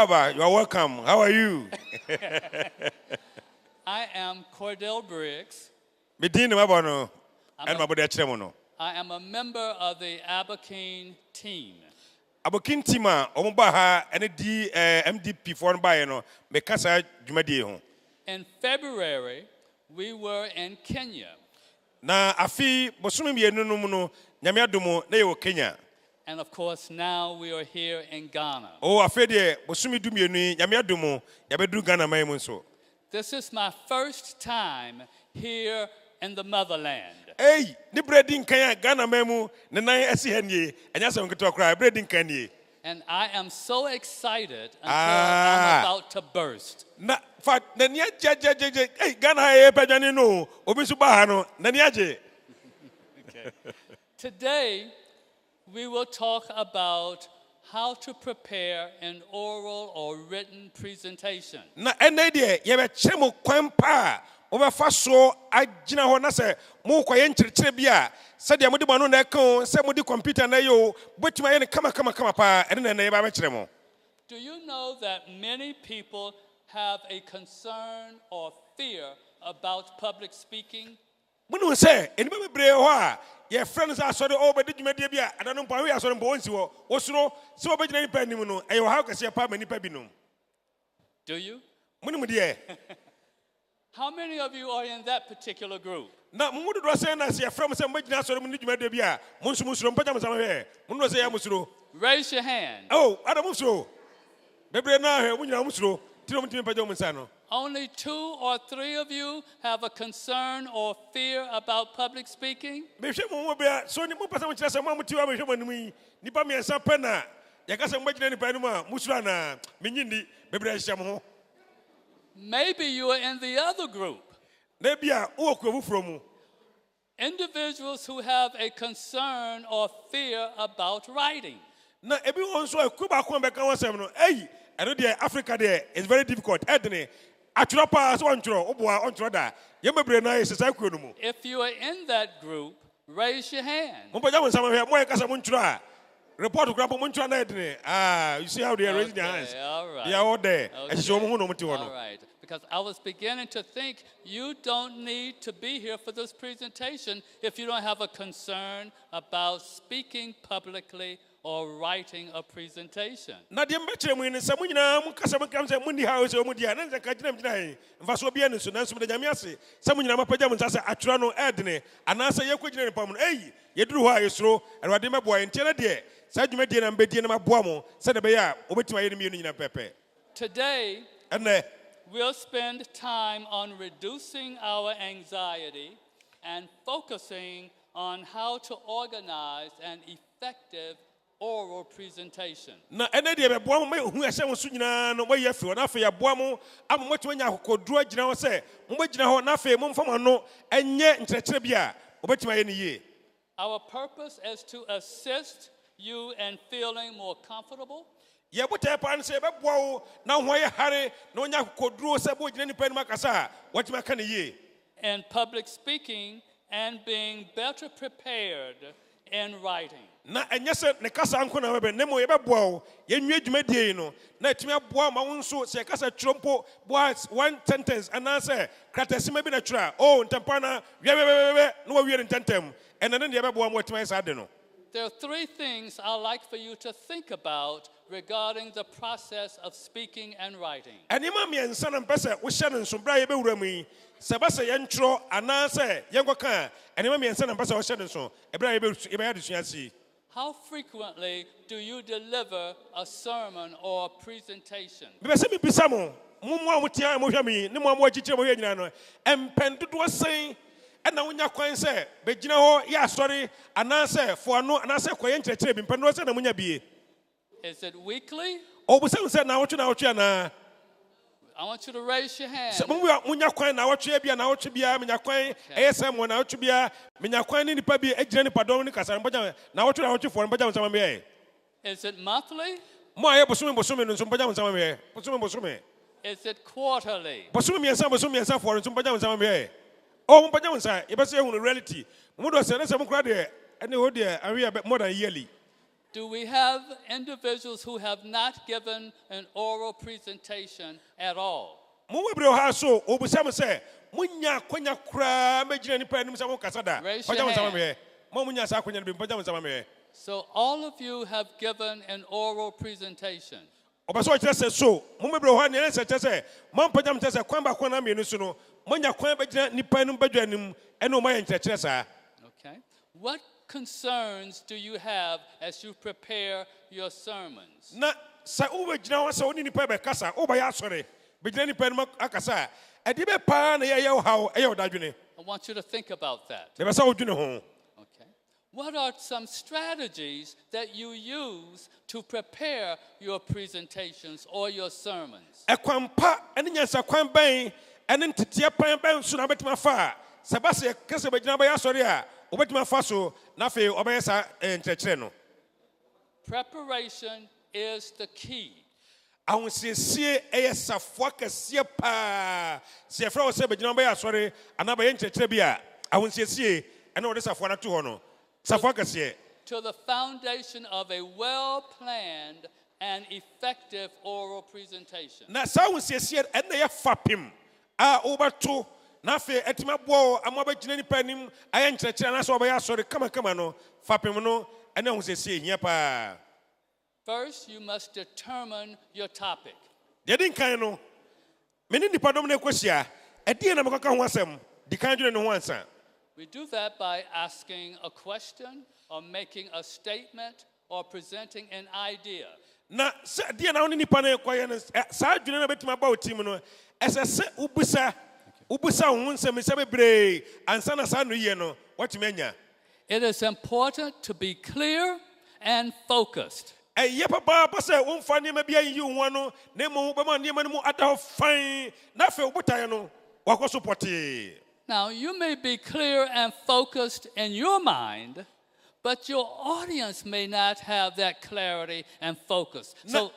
Marhaba, you are welcome. How are you? I am Cordell Briggs. I am a member of the Aboukene team. Aboukene team omubaha ND MDP for no mekasa dwumadi ho. In February, we were in Kenya. Na afi bosumi mienu no mu no nyame adomo na ye Kenya. And of course, now we are here in Ghana. Oh, afi de bosumi du mienu nyame adomo ya bedu Ghana mai mu so. This is my first time here in the motherland. Hey, ni breading Kenya Ghana mai mu na nan asi hanie anya sam keto akra breading Kenya. And I am so excited until I'm about to burst. Na fa na nia je hey Ghana e pedwane no obi su ba ha no na nia je. Today we will talk about how to prepare an oral or written presentation. Na ene de ye be kire mo kwan pa o be fa so agina ho na se mo kwaye nkirikire bia se de mo de mo na kan se mo de computer na yo botima ye ne kama pa ene na ye ba be kire mo. Do you know that many people have a concern or fear about public speaking? Munu se eni be bre ho a ye friends asori o be de dwumade bia adano mpa we asori mpa wonsi wo wosuro se wo be gina ni pa ni mu no e yo ha kase pa mani pa binom. Do you? Munu de How many of you are in that particular group? Na mumu do say na se from say magina asori mu ni dwumade bia munsu musuro mpa jam sama he munu say ya musuro. Raise your hand. Oh, adamu musuro. Bebre na he munyina musuro tiro mutimi pa jam munsa no. Only 2 or 3 of you have a concern or fear about public speaking? Maybe you are in the other group. Individuals who have a concern or fear about writing. Africa there is very difficult. If you are in that group, raise your hand. You see how they are raising their hands? All right. They are all there. Okay. All right. Because I was beginning to think you don't need to be here for this presentation if you don't have a concern about speaking publicly or writing a presentation. Today, we'll spend time on reducing our anxiety and focusing on how to organize an effective oral presentation. Na ene de be boam me hu ehye wo so nyina no waye afi na afi ya boam am motwanya akokoduru agina ho se mo bagina ho na afi mo mfama no enye nkyerekere bia obetima ye ne ye. Our purpose is to assist you in feeling more comfortable. Ye bote pan se be boawo na ho ye hare na onya akokoduru se bo gina ni pa ni makasa watima ka ne ye. In public speaking and being better prepared in writing. Na enyese ne kasa anko na be nemo ye be boawo ye nwie dwumadie no na etimi aboa ma wonso se kasa trompo boa one sentence anase kratasima bi na twra oh ntempa na we no wa wie ntentem ene ne ye be boa mo etimi sa de no. There are 3 things I'd like for you to think about regarding the process of speaking and writing. Anima mi ensa na mpese wo hye ne nsombra ye be wura mu yi se ba se ye ntro anase ye ngoka anima mi ensa na mpese wo hye ne nso ebra ye be ya desua si. How frequently do you deliver a sermon or a presentation? Bibese mi bisa mo mo amutia mo hwa mi ne mo agichire mo hwa nyina no empendodo sen ena wonya kwan se begina ho ya asori anase fo no anase kwaye nkyerekere bi empendodo sen na munya bie. Is it weekly? Obusa se na wotwe na I want you to raise your hand. Se munya kwan na wotwe bia na wotwe bia menya kwan eyesem mo na wotwe bia menya kwan ni nipa bi agina nipa don ni kasa na wotwe fo mbaja nsama me. Is it monthly? Mo aye bosumi no mbaja nsama me. Bosumi. Is it quarterly? Bosumi miensa fo no mbaja nsama me. Oh mbaja nsa e be se ehunu reality. Mo do se na se mo kra de ene ho de awe more than yearly. Do we have individuals who have not given an oral presentation at all? Mo bebre ha so obusam se munya kwanya kra magina nipa anim se mo kasa da. Raise your Pajam hand. sama me. Mo munya sa kwanya bi pajam sama me. So all of you have given an oral presentation. Obaso kire se so mo bebre ho ne se kire se mo pajam kire se kwan ba kwan na mienu so no munya kwan bagina nipa anim badwa anim ene o maye kire sa. Okay. What concerns do you have as you prepare your sermons? Na sa uwe gina wa sa oni nipa be kasa uba ya asore begina nipa anim akasa e di be pa na ye haw e ye odadwene. I want you to think about that. Le be sa odwene ho. Okay. What are some strategies that you use to prepare your presentations or your sermons? Ekwan pa ene nyansa kwan ban ene ntetie pan ban so na betima fa se ba se kese begina ba ya asore a obetima fa so na fe obeye sa nkyekere no. Preparation is the key. Ahosiesie eyesafo kese pa se fra wo se begina ba ya asore ana ba ye nkyekere bi a ahosiesie ene wo de safo na to ho no safo kese To the foundation of a well-planned and effective oral presentation. na sa ahosiesie ene ye fapim a obato na fe etima bo amoba gina nipa anim aye nkyekere na so obeye asore kama no fapim no ene ahosiesie hia pa. First, you must determine your topic. De din kan no meni nipa dom na ekosia e die na mekaka ho asem di kan dwene no ho ansa. We do that by asking a question or making a statement or presenting an idea. Na se die na woni nipa na ekoye no sa dwene na betima ba otim no ese se ubusa ho nsem se bebre ansa na sa no ye no watimanya. It is important to be clear and focused. Eye papa pa se wonfa ne ma bia yi ho no na mo ba ma ne ma no mu ada ho fan na fe ubutaye no wakoso poti. Now, you may be clear and focused in your mind, but your audience may not have that clarity and focus. So,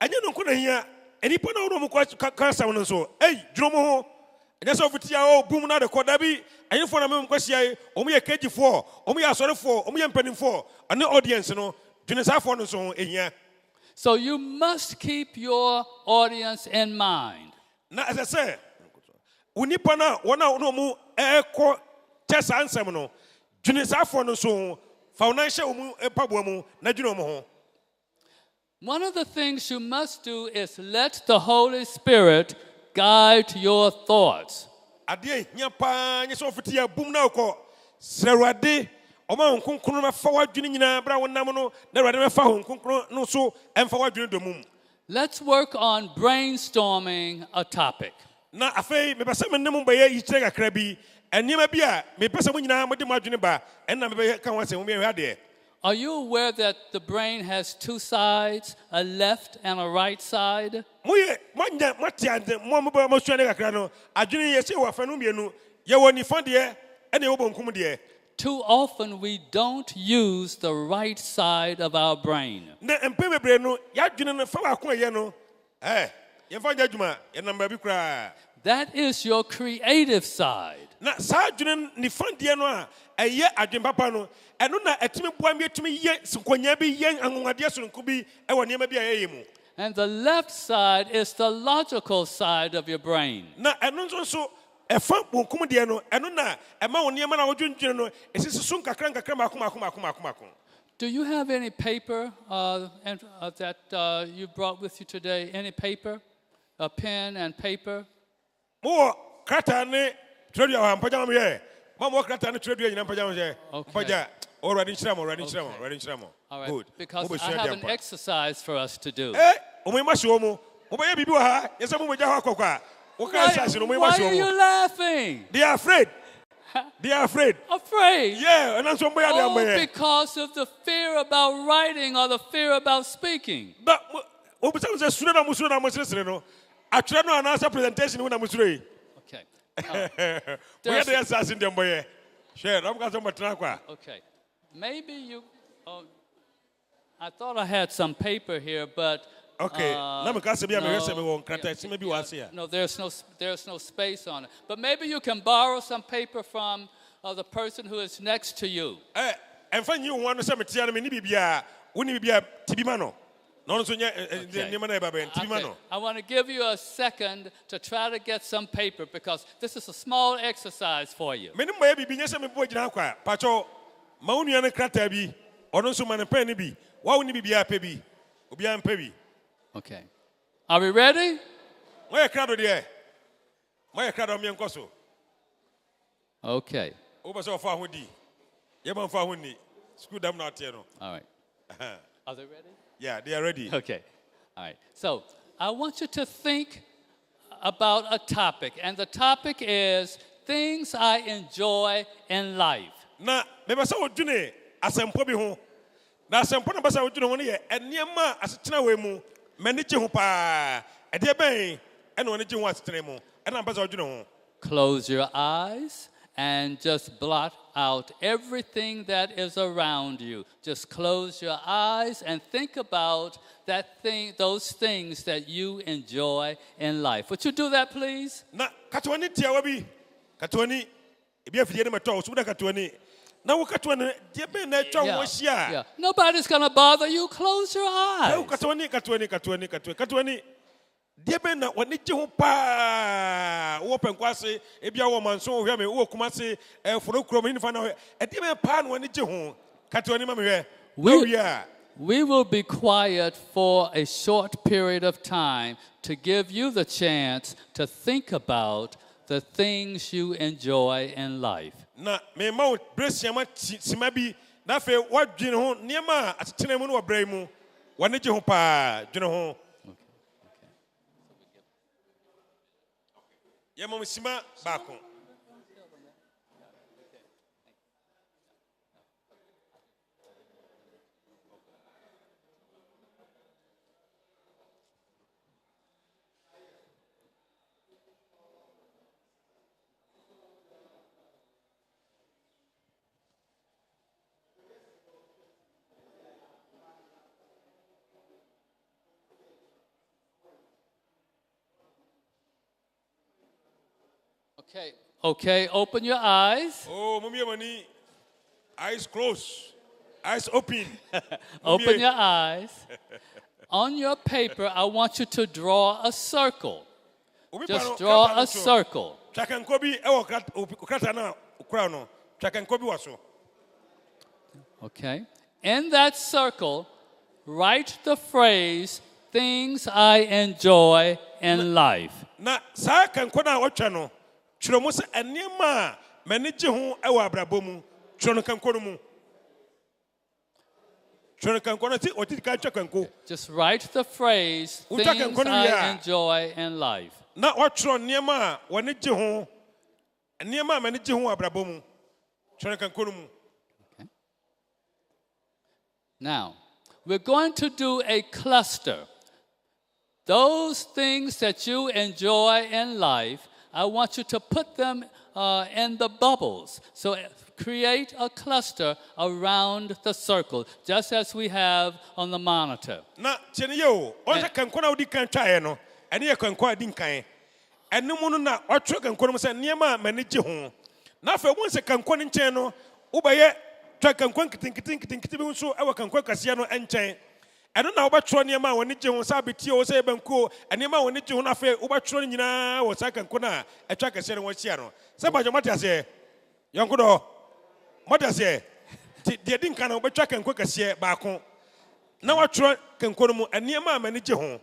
anya no ko na hia enipa na wo mo ka sa no so dwuro mo ho anya so fitia o bum na de koda bi anyefo na me kwahia o mo ye kg4 o mo ye asorefo o mo ye mpanimfo ane audience no dwene sa fo no so ehia. So you must keep your audience in mind. Na as I say unipa na wona no mu eko tesa ansem no dwene sa fo no so financial mu pabo mu na dwene mo ho. One of the things you must do is let the Holy Spirit guide your thoughts. Ade hia pa nye so fitia bum na ko serwade Oma nkonkron na fa wadwene nyina bra wonam no na Awurade na fa nkonkron no so emfa wadwene domum. Let's work on brainstorming a topic. Na afei me pese me nem ba ye yi kire kakra bi enema bi a me pese mo nyina mo de mo adwene ba enna me be kan wase mo me hwa de. Are you aware that the brain has two sides, a left and a right side? Moye manya matiande mo ba mo suane kakra no adwene ye se wa fa no mienu ye woni fa de ene wo bonkum de. Too often we don't use the right side of our brain. Na empe bebre no ya dwene no fa wa ko ye no ye fa jadwuma ye namba bi kra. That is your creative side. Na sa dwene ni fandie no a eye adwen papa no eno na etimi boa mi etimi ye sinkonya bi ye anwade sonko bi e wo niam bi a ye mu. And the left side is the logical side of your brain. Na eno nso efa bonkum de no eno na ema wo niam na wo dwendwene no esisi sun kakra makoma. Do you have any paper that you brought with you today? Any paper? A pen and paper? Mo krata ne tredu wa mpagya mo ye. Mo krata ne tredu nyina mpagya mo ye. Mpagya already nchiramo. All right. Good. Because I have an exercise for us to do. Omo ma show mo. Mo ba ye bibi wa ha. Yesa mo mogya ha kokwa. Why are you laughing? They are afraid. Afraid? Yeah, and that's Oh, because of the fear about writing or the fear about speaking. But we say no. Actually, no answer presentation when I'm Okay. We had the assassin them boy. Share. I'm going to Okay. Maybe you. I thought I had some paper here, but. Okay. No, there's no space on it. But maybe you can borrow some paper from the person who is next to you. And find you one some me ni bibia woni bibia tibima no. No so nya nyema na eba ben tibima Okay. no. I want to give you a second to try to get some paper because this is a small exercise for you. Meni mo bibi nya se me bo gina kwa pacho ma wonu ya ne krata bi ono so ma ne pen bi wa woni bibia pe bi obi an pe bi. Okay. Are we ready? Moye krado de moye krado mi enko so. Okay. O ba so fa ho di ye ma fa ho ni school dam na tie no. All right. Are they ready? Yeah, they are ready. Okay. All right. So I want you to think about a topic, and the topic is things I enjoy in life. Na me ba sa odwune asempo bi ho. Na asempo na ba sa odwune ho ne ye enema asetena we mu mani gye ho pa. E de ben e na oni gye ho asetena mu. E na ba sa odwune ho. Close your eyes and just blot out everything that is around you. Just close your eyes and think about those things that you enjoy in life. Would you do that, please? Na katwani tia wa bi. Katwani e bi afidie ne meto so da katwani. Na wo katwani de ben na etwa wo hia. Yeah. Nobody's going to bother you. Close your eyes. Katwani. Deɛ bɛn na wɔne gye ho paa wɔ pɛnkwase ebia wɔ manso hwɛ me wɔ kumase foro kurom ne fa na hwɛ ɛdeɛ bɛn paa na wɔne gye ho katwani ma me hwɛ we will be quiet for a short period of time to give you the chance to think about the things you enjoy in life. Na me ma wo bresiama sima bi na afei wɔdwene ho nneɛma a atetena mu no wɔ brɛ mu wɔne gye ho paa dwene ho. Yamam sima bako. Okay, open your eyes. Oh, mummy money. Eyes closed. Eyes open. Open your eyes. On your paper, I want you to draw a circle. Just draw a circle. Okay. In that circle, write the phrase, things I enjoy in life. Na sa kan kona watwa no. Chiro mo se enema mani gye ho e wa abrabɔ mu. Chiro no kan kono mu. Chiro kan kono ti oti ka twa kan ko. Just write the phrase, things I enjoy in life. Na watro nneema wani gye ho. Nneema mani gye ho abrabɔ mu. Chiro kan kono mu. Now, we're going to do a cluster. Those things that you enjoy in life, I want you to put them in the bubbles. So create a cluster around the circle, just as we have on the monitor. Na chene yo, onse kankona odi kan twae no, ene ye kankona adi kan. Ene mu no na otwe kankona mu se niema mani gye ho. Na fa won se kankona nchen no, ubaye twa kankona kitinkitin bi nso e wa kankona kase no enchen. Eno na wobɛtro niema a woni gye ho sa betie wo se banko niema a woni gye ho na fe wobɛtro nyina wo sa kankona etwa kase no wɔhia no. Se ba jomate ase. Yonkodo. Mother say, the didn't can obey and quick as ye back home. Now I try can call mu and near my manager home.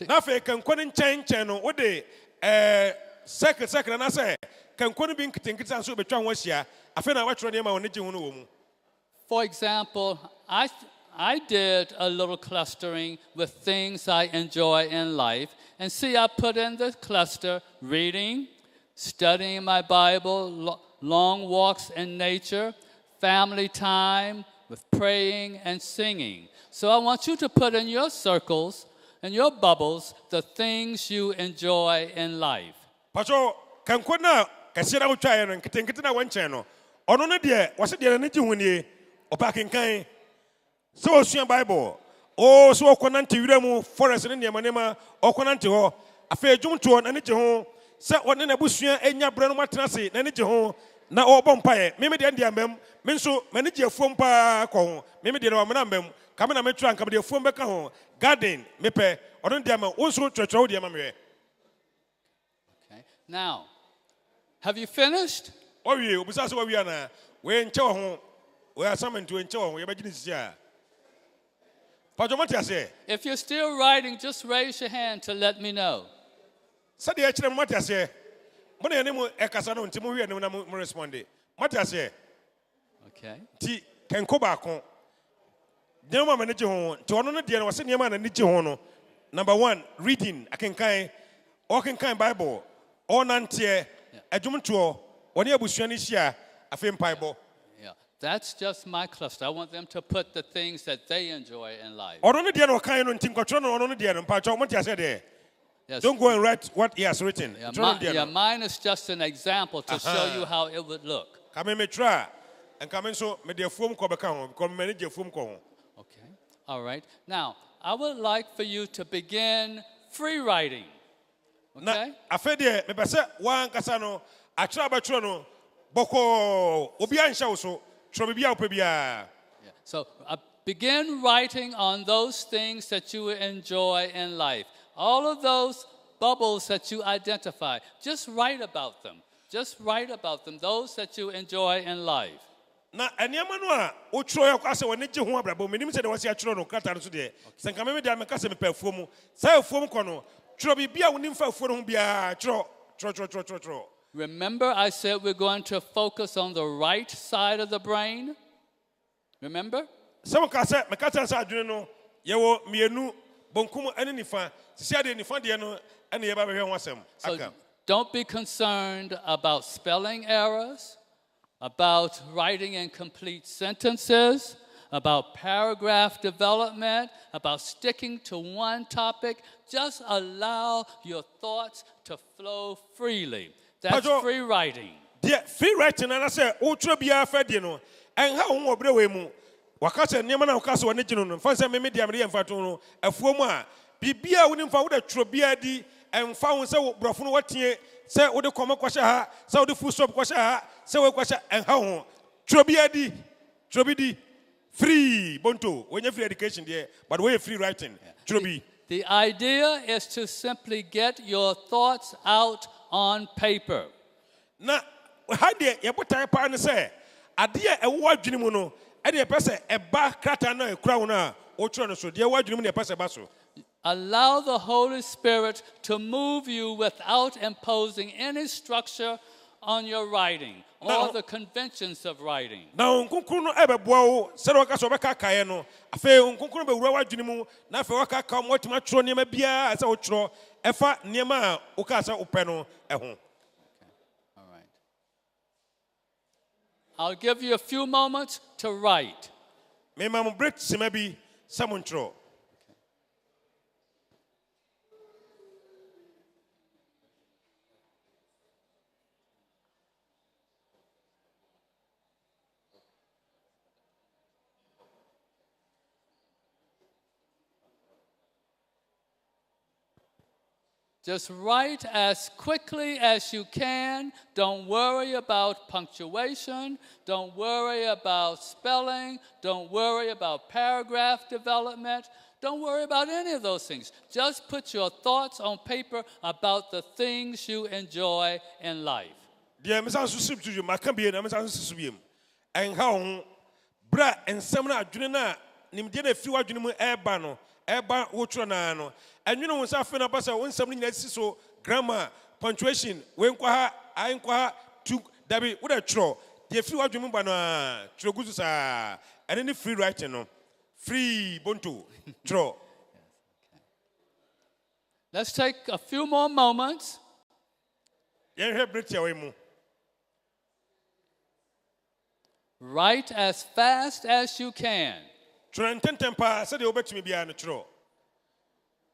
Now, if can call in chain channel, what day, second, and I say, can call being tinkets and so be trying was here. I feel I watch near my manager. For example, I did a little clustering with things I enjoy in life. And see, I put in the cluster reading, studying my Bible, long walks in nature, family time with praying and singing. So I want you to put in your circles and your bubbles the things you enjoy in life. Pacho, can kona kasira uchaya and kitinkitina one channel. Ono ne de, was it the energy when ye or packing kind? So sweet Bible. Oh, so konanti uremu forest in your manema or konanti ho. A fair jum to an energy home. Set one in a bushia and your brand matrasi, energy home. Na o bompae meme de ndia mbem me nso mane je fom pa ko meme de na mena mbem Come na metro and come the phone back home. Garden, mepe, or don't diamond, also trotro diamond. Okay. Now, have you finished? Oh, you, besides what we are now, we're in Chow, we are summoned to enjoy, we're making this year. Pajomatia say, If you're still writing, just raise your hand to let me know. Sadi actually, Matia say, when I name a Casano and Timu and no responded. Matia say, Okay. T can go back home. Dema manager home, to honor the was senior man and Nichi Hono. Number one, reading, I can kind, or can kind Bible, or Nantier, a Jumentuo, or near Bushanisia, a film Bible. Yeah. That's just my cluster. I want them to put the things that they enjoy in life. Or on the Diano kind on Tim Cochon or on the Diano, Pacho, what I said there. Yes. Don't go and write what he has written. Yeah, mine is just an example to show you how it would look. Come in, me try. And come in so, me dear phone call back home, because manage your phone call. Okay. All right. Now, I would like for you to begin free writing. Okay? I fed there, me pass one Casano, I try about Trono, Boko, Obian Shauso, Trobia Opebia. Yeah. So begin writing on those things that you enjoy in life. All of those bubbles that you identify, just write about them. Just write about them, those that you enjoy in life. Na eniamano a otroya kwase woni je ho abrabo menim se de wase atro no krata no so de senka me de ameka se me perfume sai fuom kono tro bibia woni mfa fuo ho bia tro. Remember I said we're going to focus on the right side of the brain? Remember? Some ka se me ka sa adwene no ye wo mienu bonkum ane nifa sia de nifa de no ane ye ba behwe ho asem aka. Don't be concerned about spelling errors, about writing incomplete sentences, about paragraph development, about sticking to one topic. Just allow your thoughts to flow freely. That's free writing. Yeah, free writing, and I say, Ultra Bia Fedino, and how more brewemu. Wakasa Niamana Castle and Nichino, Fancy Media and Fatuno, a former Bibia wouldn't found a Trobia di and found so Brofun what ye say, what the common quasha, so the full stop quasha, so quasha and how Trobia di Trobidi free Bonto, when you free education there, but we're free writing. Trobi. The idea is to simply get your thoughts out on paper. Na hade ye botai pa ne se ade a ewo adwene mu no e de pese e ba krata na e kura wo na o tro no so de ewo adwene mu ne pese ba so. Allow the Holy Spirit to move you without imposing any structure on your writing or the conventions of writing. Na onkunkuru no e be boa wo se do ka so be ka kae no afa onkunkuru be wura wadwene mu na afa waka ka mo tima tro ne ma bia se wo tro efa ne ma o ka se opɛ no e ho. I'll give you a few moments to write. Me mam break simabi samontro. Just write as quickly as you can. Don't worry about punctuation. Don't worry about spelling. Don't worry about paragraph development. Don't worry about any of those things. Just put your thoughts on paper about the things you enjoy in life. Dear Miss Ansub to you, my campaign, I'm Ansubim. And how bra and Samna Junina, Nimdina few Junimu Airbano. Eba Utronano. And you know, when I about when something that's so grammar, punctuation, when Quaha, I inquire to Debbie with a tro. The few of Jumubana, Trogusa, and any free writing, no free Buntu, tro. Let's take a few more moments. You have Brit Yawemu. Write as fast as you can. Trenton Tempa said, "You bet me be an tro."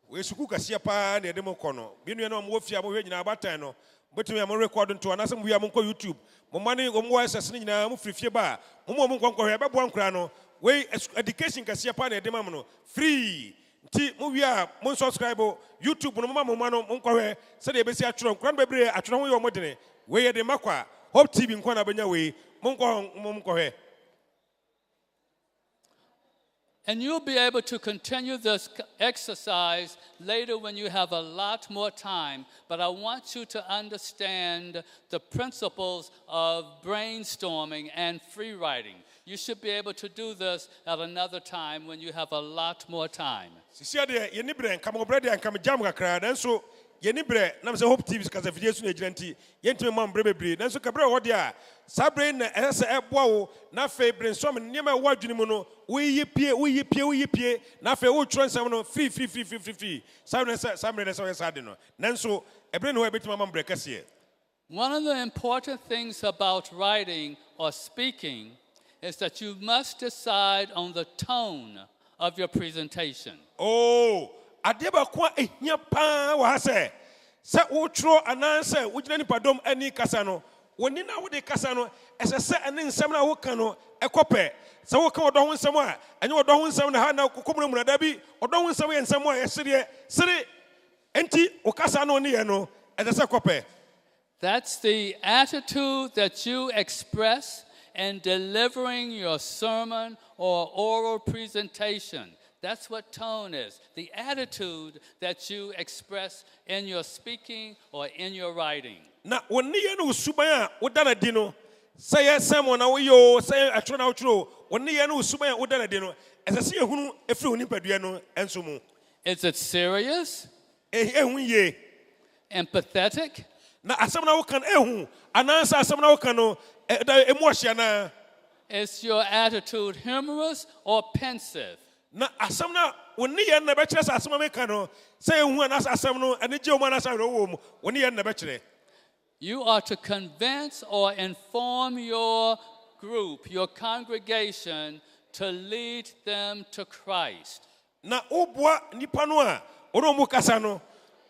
We suku kasia pa na demo kono. Binu na mo fia mo hwe nyina abata no. Betumi am record nto anasem wi am nko YouTube. Mo mane mo voices ni nyina mo frifie ba. Mo mo nko hwe be bo ankra no. We education kasia pa na demo no. Free. Ti mo wi a mo subscribe YouTube no mo ma no nko hwe se de besi atro nkran bebre atro ho yo mo dene. We ye de makwa. Hope TV nko na benya we. Mo nko hwe. And you'll be able to continue this exercise later when you have a lot more time. But I want you to understand the principles of brainstorming and free writing. You should be able to do this at another time when you have a lot more time. Yenibre nam say Hope TV kasa video so na giranti yentime mam brebebre nanso kabre wo de a sabre na ese eboa wo na fe brainstorm niam e wo adwene mu no wo yipie na fe wo tro nsam no free sabre na so yesade no nanso ebre no wo betima mam brekase. One of the important things about writing or speaking is that you must decide on the tone of your presentation. Oh, adeba kwa ehia pa wa se wo tro ananse wo gina nipadom ani kasa no woni na wo de kasa no ese se ene nsam na wo kan no ekope se wo kan odo ho nsam a enye odo ho nsam na ha na kokomuna mu na da bi odo ho nsam ye nsam a ye sere enti wo kasa no ne ye no ese se kope. That's the attitude that you express in delivering your sermon or oral presentation. That's what tone is, the attitude that you express in your speaking or in your writing. Na woni ye no suban a wodana di no say sermon na wo yo say atro na wotro woni ye no suban a wodana di no esese ehunu efiri oni padua no enso mu. Is it serious? Ehun ye. Empathetic? Na asem na wo kan ehun anansa asem na wo kan no emotion na. Is your attitude humorous or pensive? Na asem na woni ye na be kire sa asem me kan no say ehun anasa asem no ene je o ma na sa wo mu woni ye na be kire. You are to convince or inform your group, your congregation, to lead them to Christ. Na obua nipa no a odo mu kasa no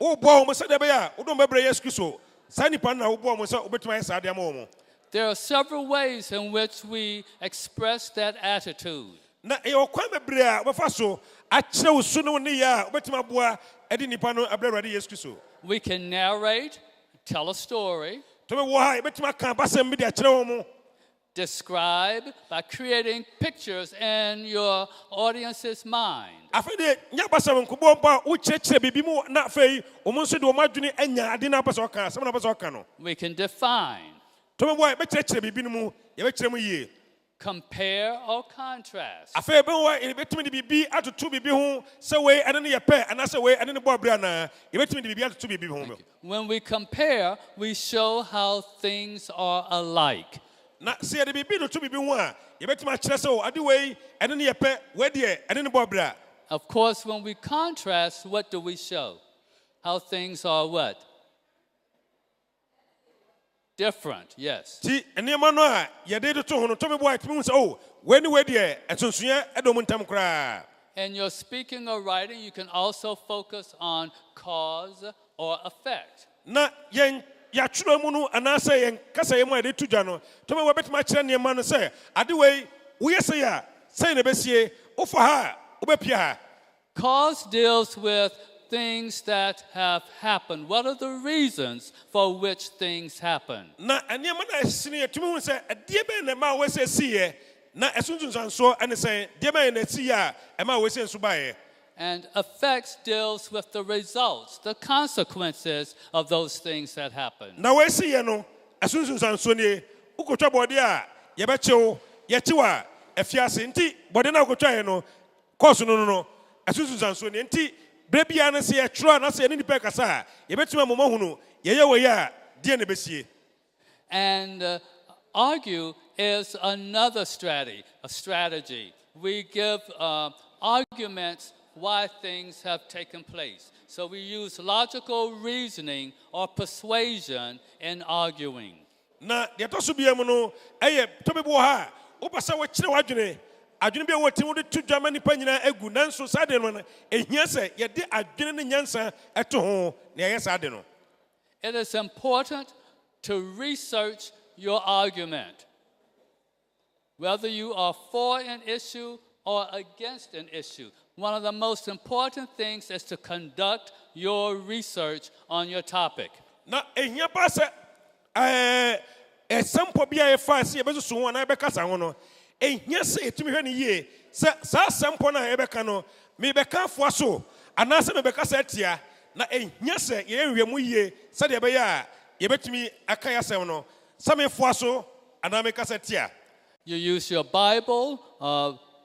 obua o se de be ya odo mbebre Yesu Kristo sa nipa na obua mo se obetuma yesa de ama mo. There are several ways in which we express that attitude. Na e okwa mebre a obefa so a kire wo su no ne ya obetuma boa e di nipa no abrɛ Awurade Yesu Kristo. We can narrate, tell a story, describe by creating pictures in your audience's mind. We can define, compare or contrast. When we compare, we show how things are alike. Of course, when we contrast, what do we show? How things are what? Different, yes. And in your speaking or writing, you can also focus on cause or effect. Cause deals with things that have happened. What are the reasons for which things happen? And effects deals with the results, the consequences of those things that happen. And argue is another strategy. We give arguments why things have taken place. So we use logical reasoning or persuasion in arguing. It is important to research your argument, whether you are for an issue or against an issue. One of the most important things is to conduct your research on your topic. sa sampo na ebeka no me beka fo so anase me beka sa tia na ehnya se ye enwemu yie se de be ya ye betumi aka ya sem no sa me fo so ana me ka sa tia. You use your Bible,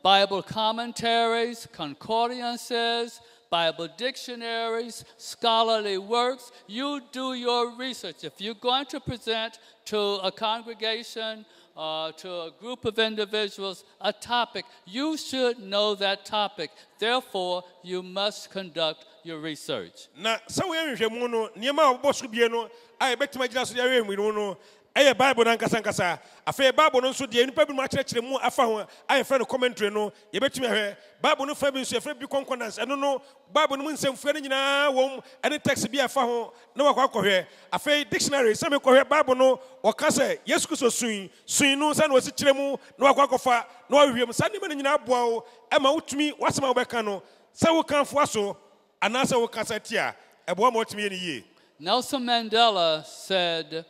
Bible commentaries, concordances, Bible dictionaries, scholarly works. You do your research. If you're going to present to a congregation, to a group of individuals, a topic, you should know that topic. Therefore, you must conduct your research. Na sa we nhwemu no niema oboso bie no ai betima gina so ya we no eye Bible na nkasa afa Bible no nso de nipa bi mu akyerɛkyerɛ mu afa ho ai fa no commentary no ye betumi ahwɛ Bible no fa bi nso ye fa bi concordance eno no Bible no mu nsɛmfua no nyinaa wom ene text bi afa ho na wakɔ akɔhwɛ afa dictionary sɛ me kɔhwɛ Bible no wɔka sɛ Yesu Kristo sun no sɛ na wɔsi kyerɛ mu na wakɔ akɔfa na wɔhwɛ sa nipa no nyinaa boa wo ɛma wotumi wasɛm a wɔbɛka no sɛ wo kanfo aso anasa wo kasa tia ɛboa ma wotumi yɛ ne yie. Nelson Mandela said,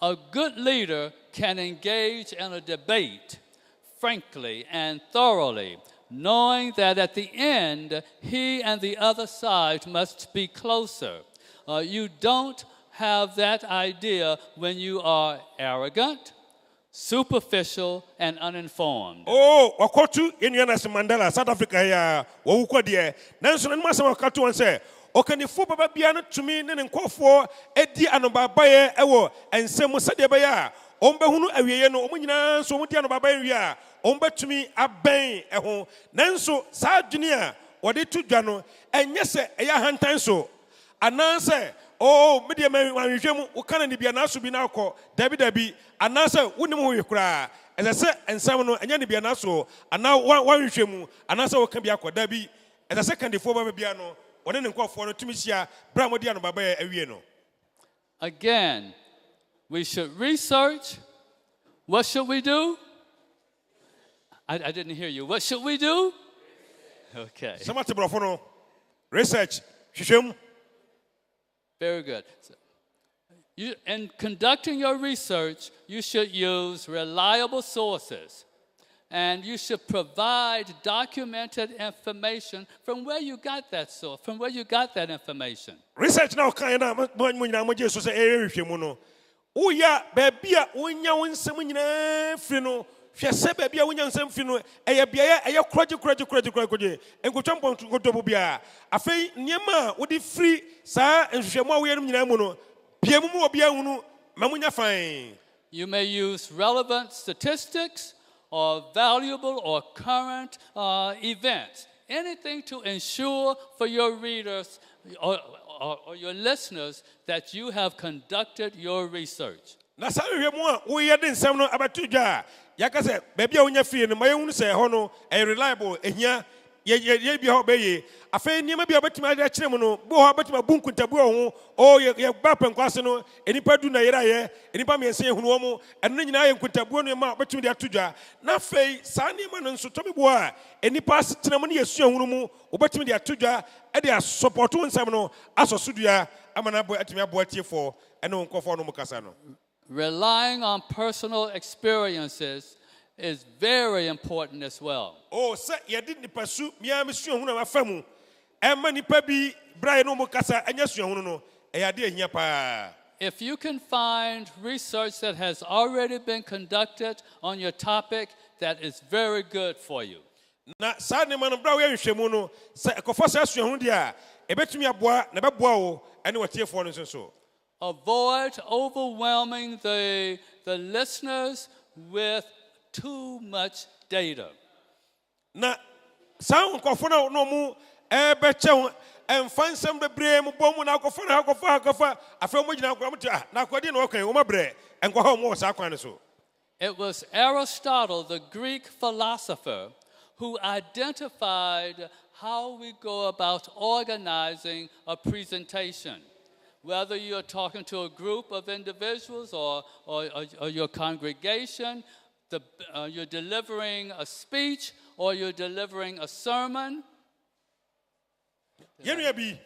a good leader can engage in a debate frankly and thoroughly, knowing that at the end, he and the other side must be closer. You don't have that idea when you are arrogant, superficial, and uninformed. Oh, wakotu yenu Nelson Mandela, South Africa ya wawukwa die. Nanso na masema wakatu wanse okanifo baba bia no tumi ne nkofo edi anobabaye ewo ensem sade be ya ombehunu awieye no omunyina so omudi anobabaye wi a ombetumi aben eho nanso saa dwene a wode tudwa no enye se eya hantan so ananse media manhwehwem ukana ni bia na so bi na akọ dabi ananse wonim ho yekura ese ensem no enya ni bia na so ana wanhwehwem ananse woka bia akọ dabi ese kandifo baba bia no. Again, we should research. What should we do? I didn't hear you. What should we do? Okay. Research. Very good. In conducting your research, you should use reliable sources. And you should provide documented information from where you got that source, from where you got that information. Research now kind of mo so say ehwehwemu no. Uya babia wonya wonsem nyina firi no. Hwe se babia wonya wonsem firi no eye bia eye kroje. Enkotwa mponto bia. Afei niema wodi firi saa ehwehwemu a wo yenum nyina mu no. Biemu mu obia hunu mamunya fine. You may use relevant statistics or valuable or current events. Anything to ensure for your readers or your listeners that you have conducted your research. Na sa hwehwemu a wo ye de nsem no abatudwa yaka se baabi a wonya fie no mayehunu se ho no reliable ehia ye bi ho beye afei niema bi obatuma de kire mu no bo ho obatuma bunkuntabu ho ye ba penkwase no enipa du na yera ye enipa me ense ehunu wo mu eno nyina ye nkuntabu no ma obatuma de atudwa na afei saa niema no nso tobi bo a enipa asetena mu ne yesu ehunu mu obatuma de atudwa e de support nsem no asosudua amana bo atumi abo atiefo eno nkofo no mukasa no. Relying on personal experiences is very important as well. Oh, sir, you didn't pursue me. I'm sure who have famu. And many baby Brian Omokasa and yes, you know, a dear Yapa. If you can find research that has already been conducted on your topic, that is very good for you. Na Sadney man of Brown Shemuno, Sacofasa, Hundia, a betumia bois, never bow, and what here for and so. Avoid overwhelming the listeners with too much data. Na sound cofona no mu beche and find some the brame bomu na kofa afro mo gina kwamta na kwadi na okan wo mabre and go home was akwan so. It was Aristotle, the Greek philosopher, who identified how we go about organizing a presentation. Whether you're talking to a group of individuals or your congregation, you're delivering a speech or you're delivering a sermon. Yenuabi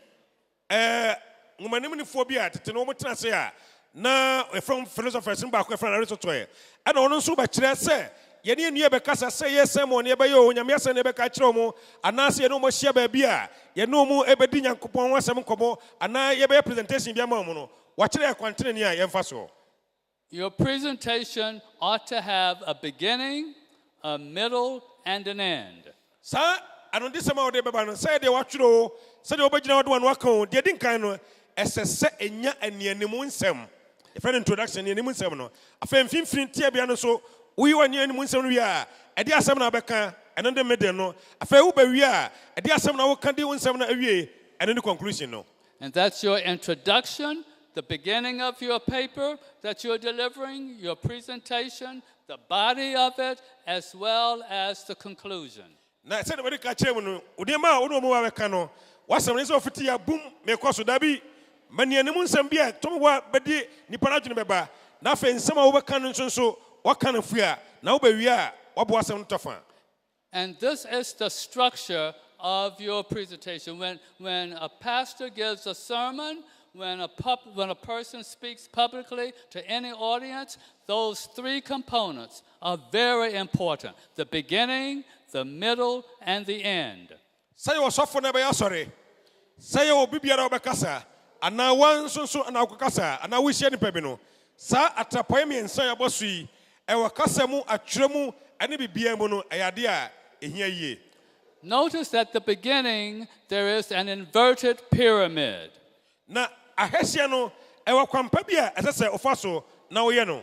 ngumanimni phobia teteno mutena se a na from philosophers mba ko from Aristotle and ono nso ba kire se yɛne nnua bɛkasa sɛ yɛ sɛmɔ ne yɛbɛyɛ o nyame asɛm ne yɛbɛka kyerɛ mo anaasɛ yɛne ɔmo ahyia baabi a yɛne ɔmo ɛbɛdi nyankopɔn ho asɛm nkɔmmɔ anaa yɛbɛyɛ presentation bi ama mo no wakyerɛ yɛ kwantene ni a yɛmfa soɔ. Your presentation ought to have a beginning, a middle, and an end. Saa anode sɛm a wɔde bɛba no sɛ deɛ watwerɛ o sɛdeɛ wɔbɛgyina wɔde wɔn waka o deɛ di nkan no ɛsɛ sɛ ɛnya anianimu nsɛm yɛfrɛ no introduction anianimu nsɛm no afei mfimfini tia bia no so woyi wɔ anianimu nsɛm no wie a ɛde asɛm na wobɛka ɛno de middle no afei wobɛwie a ɛde asɛm na woka de wo nsɛm no awie ɛno ne conclusion no. And that's your introduction, the beginning of your paper that you're delivering, your presentation, the body of it, as well as the conclusion. Na sɛ de wɔde ka kyerɛ mu no nneɛma a wode ɔmo wa bɛka no wasɛm ne sɛ ɔfiti a bum mekɔ so dabi ma anianimu nsɛm bi a tɔm wɔ a bɛde nipa no adwene bɛba na afei nsɛm a wobɛka no nso waka no fui a na wobɛwie a waboa asɛm no tɔfa. And this is the structure of your presentation. When a pastor gives a sermon, when a person speaks publicly to any audience, those three components are very important: the beginning, the middle, and the end. Sɛ yɛ ɔsɔfo na ɛbɛyɛ asɔre sɛ yɛ obi biara ɔbɛkasa anaa wɔn nso anaa wokɔkasa anaa wohyia nipa bi no saa atrapɔe mmiɛnsa a yɛabɔ so yi ɛwɔ kasa mu atwerɛ mu ɛne biribiara mu no ɛyɛ ade a ɛhia yie. Notice that at the beginning there is an inverted pyramid. Na ahɛhyɛ no ɛwɔ kwampa bi a ɛsɛ sɛ ɔfa so na woyɛ no.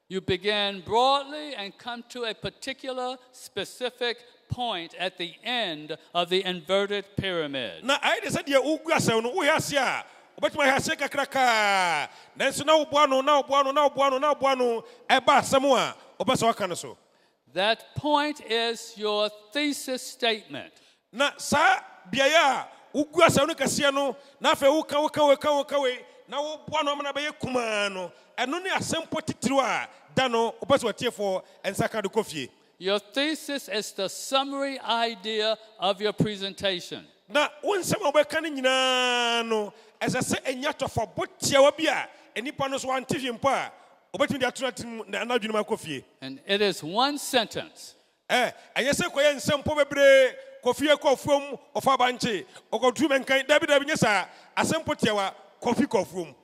You begin broadly and come to a particular specific point at the end of the inverted pyramid. Na ayɛ de sɛ deɛ wogu asɛm no woyɛ ase a wobɛtumi ayɛ ase kakrakaa nanso na woboa no ɛba asɛm a wobɛ sɛ waka no so. That point is your thesis statement. Na saa beaeɛ a wogu asɛm no kɛseɛ no na afei woka wei na woboa no ɔma no bɛyɛ kumaa no ɛno ne asɛm po titiriw a da no wobɛ sɛ watiefoɔ ɛnsa ka de kɔ fie. Your thesis is the summary idea of your presentation. Na wo nsɛm a wobɛka no nyinaa no ɛsɛ sɛ ɛnya tɔfabɔ tiawa bi a nnipa no so wante fie mpo a wobɛtumi de ato atim na anadwene mu akɔ fie. And it is one sentence. Ɛnyɛ sɛ kɔyɛ nsɛm po bebree kɔ fie kɔ afuom ɔfa abankye ɔkɔtu mɛnkan dabi nyɛ saa asɛm po tiawa kɔ afuom.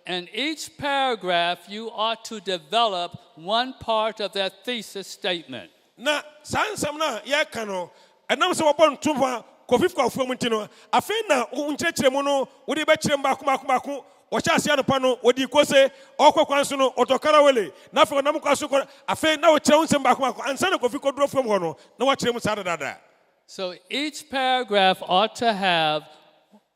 In each paragraph, you ought to develop one part of that thesis statement. Na saa nsɛm no a yɛka no ɛnam sɛ wɔbɔ ntom a kɔfi kɔ afuom nti no afei na nkyerɛkyerɛ mu no wode bɛkyerɛ m baako wɔhyɛ ase anopa no wɔdi kose ɔkɔ kwan so no ɔtɔkara wele na afei ɔnam kwan so kɔ afei na wɔkyerɛ wo nsɛm baako ansa na kɔfi kɔduro fam hɔ no na wɔakyerɛ mu saa dadaada. So each paragraph ought to have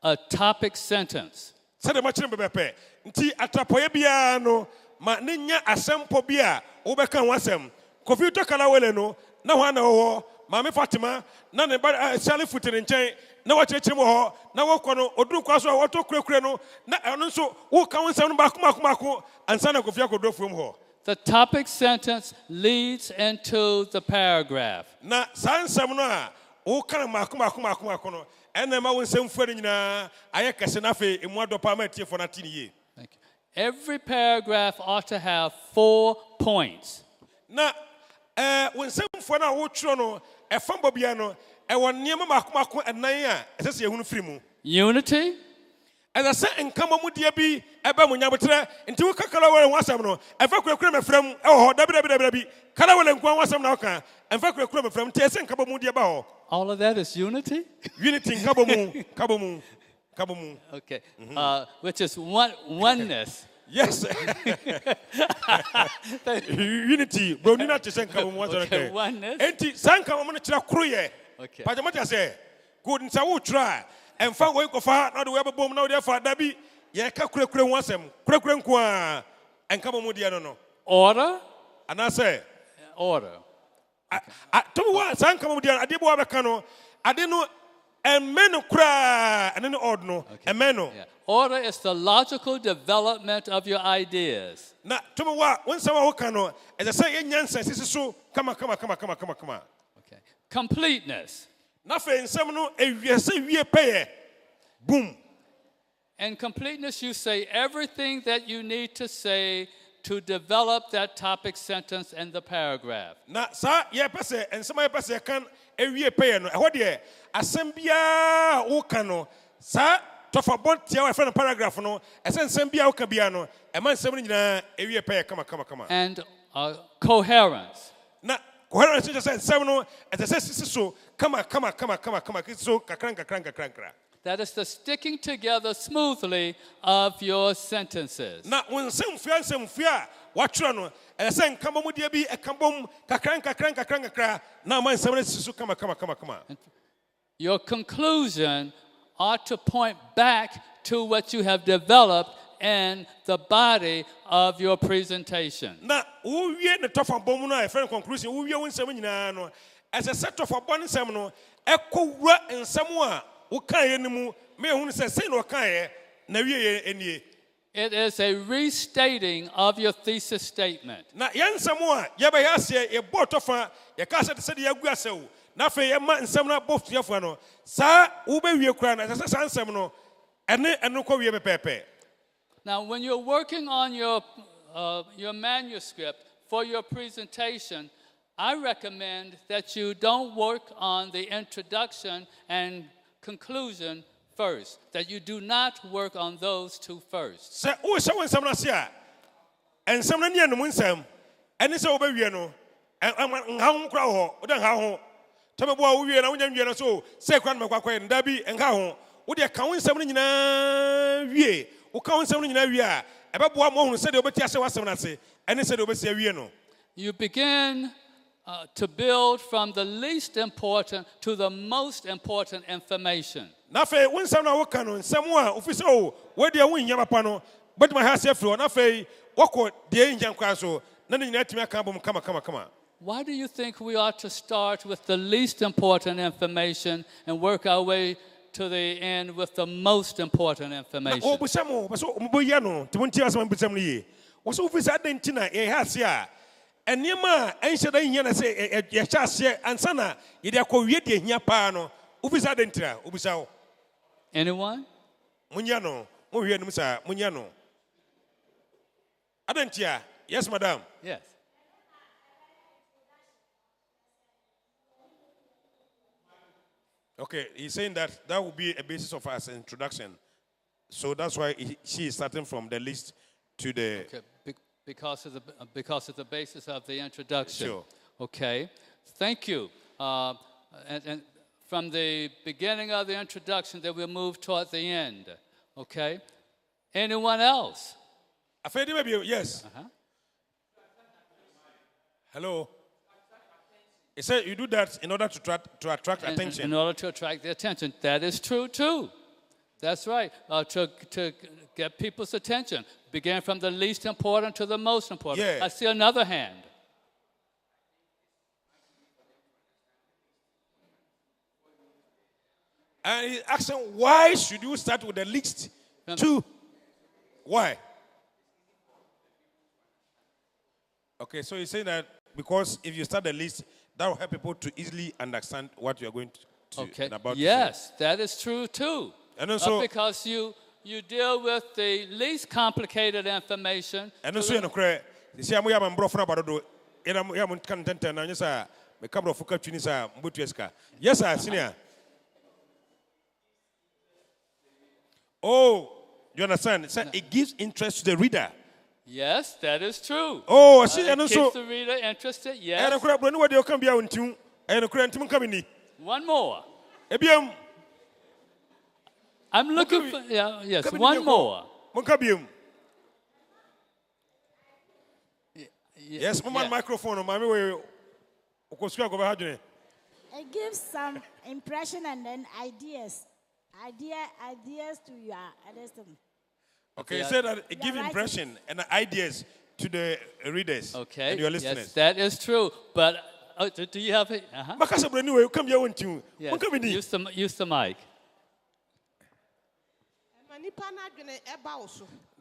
a topic sentence. Sɛdeɛ makyerɛ bɛbɛpɛ nti atrapɔeɛ biara no ma ne nya asɛmpɔ bi a wobɛka ho asɛm kɔfi tɔkara wele no na hɔ ana wɔwɔ maame Fatima na ne ba Sally futi ne nkyɛn na wɔkyerɛkyerɛ mu hɔ na wɔkɔ no ɔduru kwa so a wɔtɔ kurakura no na ɛno nso woka wo nsɛm no baako ansa na kɔfi akɔduru afuom hɔ. The topic sentence leads into the paragraph. Na saa nsɛm no a woka no baako no ɛna ma wo nsɛm fua no nyinaa ayɛ kɛse na afei emu adɔ paa ma atiefoɔ no ate ne yie. Every paragraph ought to have 4 points. Na wo nsɛmfoɔ no a wotwerɛ no ɛfam bɔ bia no ɛwɔ nneɛma baako ɛnan a ɛsɛ sɛ yɛhunu firi mu. Unity. Ɛsɛ sɛ nkama mu deɛ bi ɛbɛ mu nyabotrɛ nti woka kala wɛrɛ ho asɛm no ɛfa kurakura mɛfrɛm ɛwɔ hɔ dabi kala wɛrɛ nko ho asɛm na woka ɛmfa kurakura mɛfrɛm nti ɛsɛ nkama mu deɛ ba hɔ. All of that is unity? Unity nkabɔ mu. Okay. Which is oneness. Yes. Unity. Bro, ni na chese nkabɔ mu asɛm Okay, oneness. Enti saa nkama mu no kyerɛ koro yɛ. Okay. Pajamata sɛ good nsa wo try ɛmfa wo nkɔfa na de wo bɛbom na wo de fa dabi yɛka kurakura ho asɛm kurakura nko a nkama mu deɛ no. Order. Anasɛ Order. Tomi wa saa nkama mu deɛ ade bo abɛka no ade no ɛmɛ no koraa ɛne ne order no ɛmɛ no. Order is the logical development of your ideas. Na tomi wa wo nsɛm a woka no ɛsɛ sɛ yɛnya nsa sisi so kama. Okay. Completeness. Na fe nsɛm no ewie sɛ wie pɛyɛ boom. In completeness, you say everything that you need to say to develop that topic sentence and the paragraph. Na sa ye pese ensema ye pese kan ewie peye no ehwo de asem bia wo kan no sa tofa bontia wa friend paragraph no ensem bia wo kan bia no e man ensem nyina ewie peye kama. And coherence. Na coherence just ensem no ese so kama so kakran. That is the sticking together smoothly of your sentences. Na onsem fia watchura no ese nkamba mu dia bi ekambom kakran na man ensem so kama. Your conclusion ought to point back to what you have developed in the body of your presentation. Na uwie ne tofa bom no a friend conclusion uwie wonsem nyina no ese set tofa bon nsem no ekowura nsem a wokan ye nimu me hu se sei no kan ye na wie enie. It is a restating of your thesis statement. Na ye nsem a ye be yase ye bo tofa ye ka se de yagu asew na fe ye ma nsem na bofuafo no sa wo be wie kura na se nsem no ene ko wie pepepe. Now, when you're working on your manuscript for your presentation, I recommend that you don't work on the introduction and conclusion first, that you do not work on those two first. Se o se won nsem na se a ensem na ne anum nsem ene se wo be wie no nha ho kura ho o de nha ho teme bo wo wie na wonya wie no so se kura no mekwakoy nda bi nha ho wo de ka won nsem no nyina wie wo ka won nsem no nyina wie a ebe bo mo hunu se de obeti ase wasem na se ene se de obesi wie no. You begin to build from the least important to the most important information. Na fe won nsem na wo ka no nsem a ofisi o wo de won nya papa no but my house afro na fe wako de nya kwa so na ne nyina timi aka bom kama. Why do you think we ought to start with the least important information and work our way to the end with the most important information? O busamo so mbo ya no timonti asem busam no ye wo so ofisi adentina ye hase a enema enhye da hia na se ye cha ase ansana ye de akɔwie de hia pa no ofisi adentina obusawo. Anyone? Munya no mo hwie num sa munya no adentia. Yes madam. Yes. Okay, he's saying that will be a basis of our introduction. So that's why she is starting from the list to the... Okay, because of the basis of the introduction. Sure. Okay, thank you. And from the beginning of the introduction, then we'll move toward the end. Okay? Anyone else? Yes. Hello. He said you do that in order to attract attention. In order to attract the attention. That is true, too. That's right. To get people's attention. Begin from the least important to the most important. Yeah. I see another hand. And he's asking, why should you start with the least? Two. Why? Okay, so he's saying that because if you start the list, that will help people to easily understand what you're going to about. Yes, that is true too. And also because you deal with the least complicated information. And also you know, see I'm here bro from about I'm content and yes sir, me camera focus tuni sir mbutu eska. Yes sir, senior. Oh, you understand? It gives interest to the reader. Yes, that is true. Oh, I see. And keeps also the reader interested. Yes. One more. I'm looking for. Yeah, yes. One more. Yes, microphone. It gives some impression and then ideas to your understanding. Okay, you said that it gives impression and ideas to the readers and your listeners. Yes, that is true. But do you have it? Yes. Use the mic.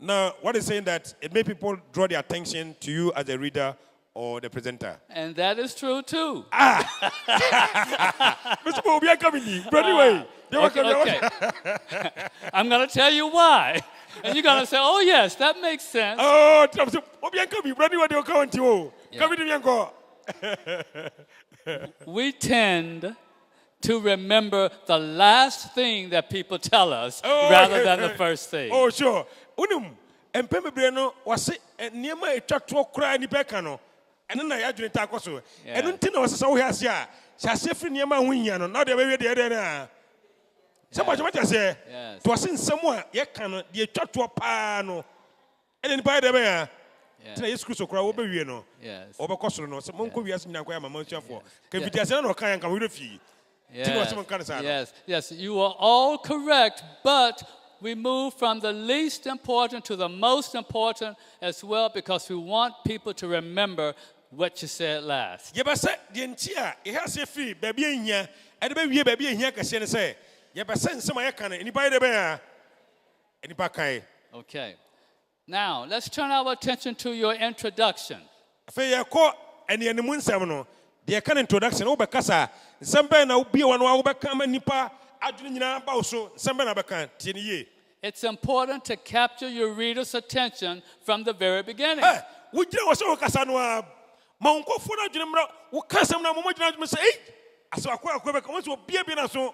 Now, what is saying that it made people draw their attention to you as a reader or the presenter. And that is true too. Mr. Okay. I'm going to tell you why. And you're going to say, oh, yes, that makes sense. Oh, Obianka be brother what you count you. Come with Bianco. We tend to remember the last thing that people tell us rather than the first thing. Oh, sure. Unum, and Pembreno was near my truck to cry ni Becano. And then I had to talk also. And until I was so here, shall say near my wing, not the way the other. So much what I say. To us in somewhere, yet cannot be a truck to a pano. And then by the way, today is Crusoe Crow, you know. Yes. Over Costono, some uncle we asked Nanka, my motion for. Can be just no kind of with fee. Yes, you are all correct, but we move from the least important to the most important as well because we want people to remember what you said last. Yabasa, the entire, it has a fee, baby in here, and the baby in here can say, Yabasa, some I can, anybody the bear, any bakai. Okay. Now, let's turn our attention to your introduction. Fair court and the moon seven. The kind introduction, Obacasa, some ben will be one who become a nipa, Adrina Bauso, some ben abacan, Tinie. It's important to capture your reader's attention from the very beginning. Would you also Casanova? Mount Cofuna Jimra, who Casam Namu say, I saw a Quebec, once will be a binaso,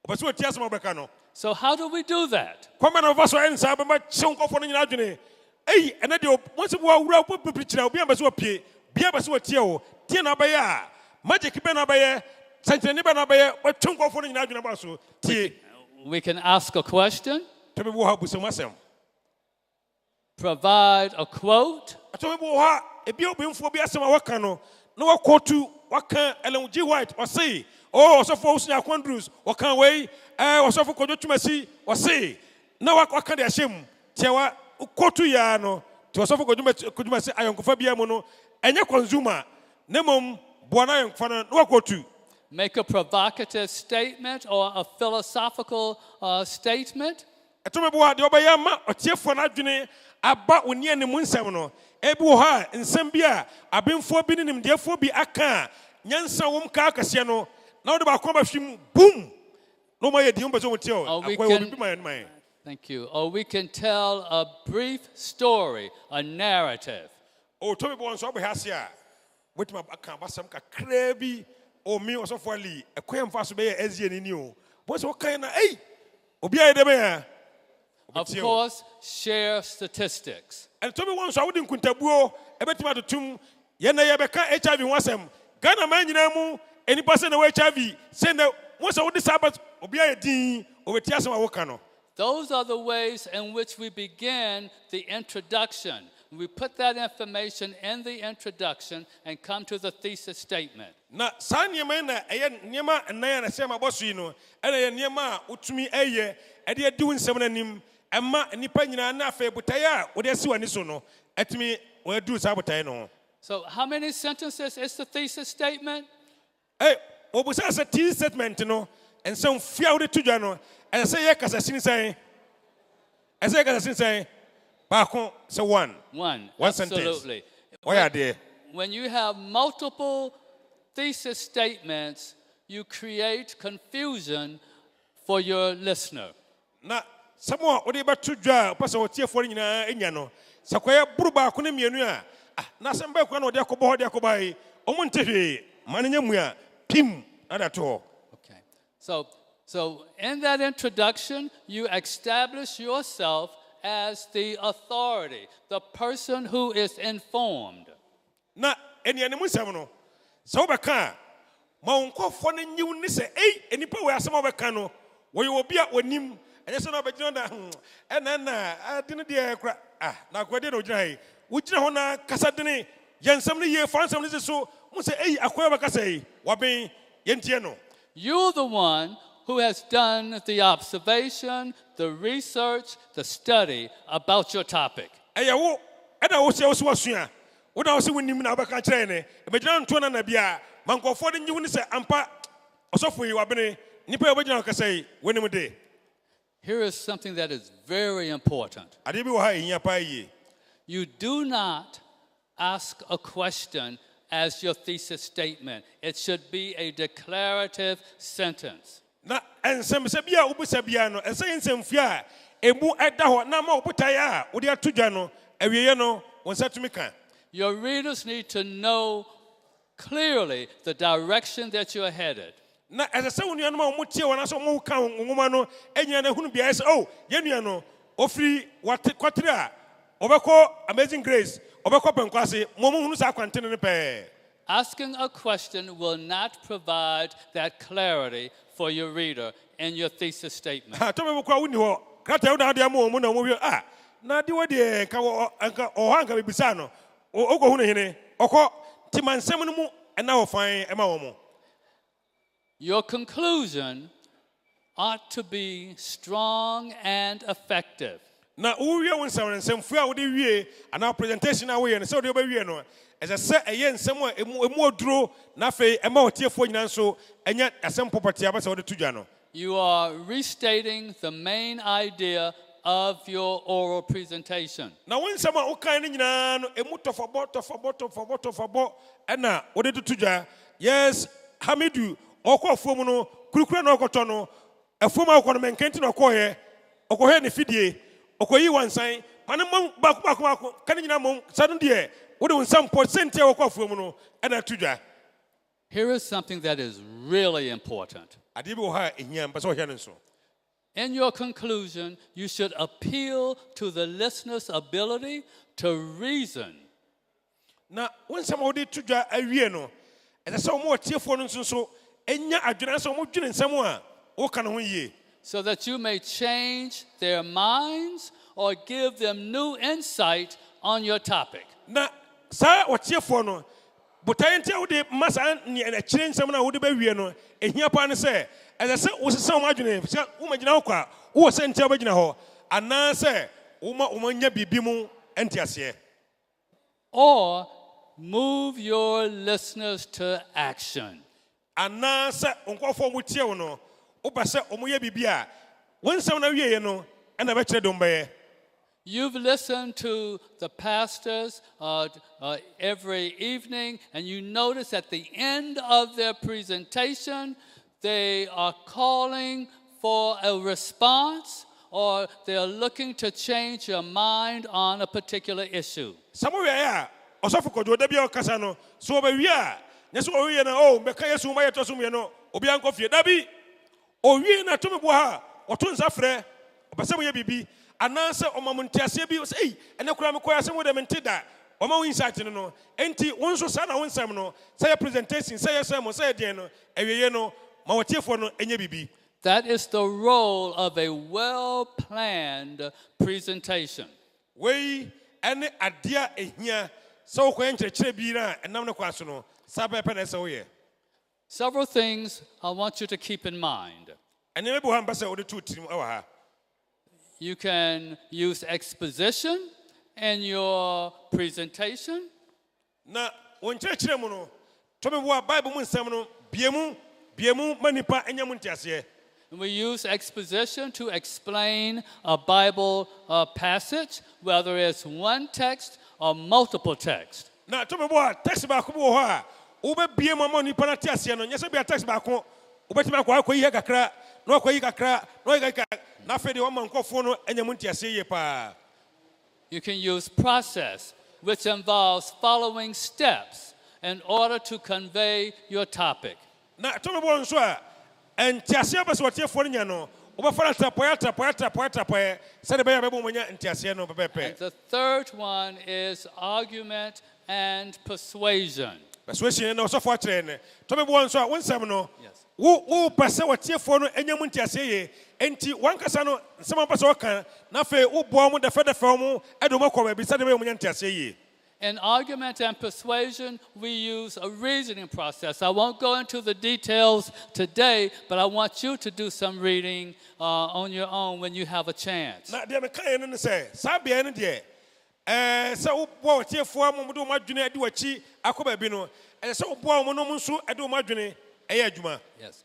but so Tiasma Bacano. So, how do we do that? Come on, of us are in Sabama, chunk of one in Adrine. Hey, and I do once a while, we'll put preaching out, be a Basu, be a Basu Tio. Tiana Baya, Magic Benabaya, Saint Nibanabaya, what chunk of one in Adinabasu, We can ask a question, to be what with some provide a quote, I told you what a bill for Biasama Wakano, no quote to Waka Ellen G. White or say, oh, so for Quandrews, or can't wait, or so for Kojotumasi, or say, no, what can they assume? Tewa, quote to Yano, to a sofa Kojumasi, I am Fabia Mono, and your consumer. Nemum Buana and Wakotu. Make a provocative statement or a philosophical statement. I told me what the Obayama or Tiafonadune about when near the moon seven. Ebuha and Sambia, I've been forbidding him, therefore be Aka, Yansa Wumka Casiano. Now the Bakomashim, boom. No more Diumbas over Tio. Thank you. Or we can tell a brief story, a narrative. Oh, Tommy Bones over Hasia. With my some crabby or me or so for Lee, a quaint fast bay as you knew. What's what kind of Obia de Bear? Of course, share statistics. And Tommy once I wouldn't Kuntabuo, a bit about the tomb, Yana Yabeka HIV was him. Ghana man, you know, any person away HIV, send out once I would the Sabbath, Obia Dean, over Tiasama Wakano. Those are the ways in which we begin the introduction. We put that information in the introduction and come to the thesis statement. Na Sanya Mana, Niama and Nayana Sama Bosino, and Niama, Utumi Aye, and they are doing seven and him, and Ma and Nipana Nafe, Butaya, what they see on this one, at me, where do Sabatano. So, how many sentences is the thesis statement? Hey, what was a thesis statement, you know, and some fear to Jano, and I say, yes, as I say, as I say, so one absolutely. Sentence. Why are they? When you have multiple thesis statements, you create confusion for your listener. Na someone what about to draw person what here for in no. Sakwaya buruba ko ne mienu a na semba ko na ode akobo ode akobai omonte hwe manenya pim adato. Okay. So in that introduction, you establish yourself as the authority, the person who is informed. Na eni animu sam no. So beka ma onkofo ne nyiw ni se enipa we asem obeka no wo ye obi a onim enye se na obegina na na adine de kra na kwade no gina yi wo gina ho na kasa dene yensam ne ye fansam ne so mo se akoya beka se waben yentie no. You're the one who has done the observation, the research, the study about your topic. Eyawo eda wo se wo so asua wo da wo se wonim na obeka kire ne e begina nto na bia mankofo de nyiw ni se ampa osofo yi wabene nipa e begina kasa yi wonim de. Here is something that is very important. Ade bi wo ha ehia pa yi. You do not ask a question as your thesis statement. It should be a declarative sentence. Na ensem se bia ubisa bia no ensem fia emu ɛda hɔ na ma obotae a wode ato dwa no awieye no wɔn nsa tumi ka. Your readers need to know clearly the direction that you're headed. Na ɛsɛ sɛ wo nuanom a wɔtie wɔn aso wɔn ka nwoma no ɛnyina na hunu biara sɛ oh yɛn nua no ofiri kwatere a ɔbɛkɔ Amazing Grace ɔbɛkɔ Penkwase mo hunu saa kwantene no pɛɛ. Asking a question will not provide that clarity for your reader in your thesis statement. Ha tɔmɛ bɔ kura wo ni hɔ krataa wo na ade ama wɔn na wɔn wi na ade wo deɛ nka ɔhɔ anka bibisa no ɔkɔ hunu hene ɔkɔ timansɛm no mu ɛna ɔfan ɛma wɔn. Your conclusion ought to be strong and effective. Na uwie wo nsɛmfo a wode wie ana presentation a woyɛ no sɛ wode wobɛwie no ɛsɛ sɛ ɛyɛ nsɛm a emu oduro na afei ɛma ɔtiefoɔ nyina nso ɛnyɛ asɛm pɔpɔte aba sɛ wode to dwa no. You are restating the main idea of your oral presentation. Na wo nsɛm a wokae no nyinaa no emu tɔfɔbɔ ɛna wode to dwa. Yes, Hamidu ɔkɔ afuom no kurukura na ɔkɔtɔ no afuom a ɔkɔ no mɛnkɛnti na ɔkɔɔyɛ ɔkɔhɛ ne fidie ɔkɔyi wansan ma ne mmom baako ka ne nyinaa mmom sa no deɛ wode wo nsa mpɔ sɛntia wɔkɔ afuom no ɛna ato dwa. Here is something that is really important. Adeɛ bi wɔ ha a ɛhia mpɛ sɛ ɔhwɛ no nso. In your conclusion, you should appeal to the listener's ability to reason. Na wo nsɛm a wode to dwa awie no ɛsɛ sɛ ɔmo ɔtiefoɔ no nso ɛnya adwene sɛ ɔmo dwene nsɛm a woka no ho yie. So that you may change their minds or give them new insight on your topic. Na saa ɔtiefoɔ no botae nti a wode ma saa akyire nsɛm no a wode bɛwie no ɛhia paa ne sɛ ɛsɛ sɛ wosesa wo adwene sɛ womagyina hɔ kɔ a wowɔ sɛ ntia wobɛgyina hɔ anaasɛ womanya biribi mu ɛnte aseɛ. Or move your listeners to action. Anaasɛ nkɔfoɔ mo tie wo no wopɛ sɛ ɔmoyɛ biribi a wo nsɛm no awieɛ no ɛna bɛkyerɛ dɔm bɛyɛ. You've listened to the pastors every evening, and you notice at the end of their presentation, they are calling for a response or they're looking to change your mind on a particular issue. Samuel ya osofo kojo da bia okasa no so obawie a nyeso owie na o meka yesu ma yeto so no obi anko fie da bi owie na to me bo ha oto nsa frɛ obese mo ye bibi ananse omamuntiase bi sei ene kura me koya se mo de mente da oma wo insight no enti won so sa na won nsɛm no say presentation say yesɛm say den no awieye no ma wotiefo no enye bibi. That is the role of a well-planned presentation. Wei ene adia ehia so ko enkyerɛkyerɛ bi na enam ne kwaso no sabe pe na sɛ wo ye. Several things I want you to keep in mind. Ene me bo ha mbasa wo de tu tirim ɛwɔ ha. You can use exposition in your presentation. Na won kyerɛkyerɛ mu no to me bo Bible mu nsɛm no biemu manipa enya mu ntiase. We use exposition to explain a Bible passage, whether it's one text or multiple texts. Na to me bo text ba ko bo ho a wo be biemu ama nipa na tiase no nyese bia text ba ko wo betime akwa akoyi kakra na akoyi kakra na oyi na fe de wo man nkofo no enya mu ntiase ye pa. You can use process, which involves following steps in order to convey your topic. Na to me bo nso a entiase ba so tiefo nya no wo be fara tapoya se de be ya be bo nya entiase no bebepe. The third one is argument and persuasion. Persuasion na so fo akere ne to me bo nso a won nsɛm no wo pese wotiefo no enya mu ntiase ye enti wankasa no nsɛm pese woka na fe wo bo mu de fe mu edo makɔ ba bi se de be mu nya ntiase ye. In argument and persuasion, we use a reasoning process. I won't go into the details today, but I want you to do some reading on your own when you have a chance. Na de me kan no say sabia no de se wo bo tiefo amu do madwene adi wachi akoba bi no se wo bo amu no nso adi wo madwene eye adwuma. Yes.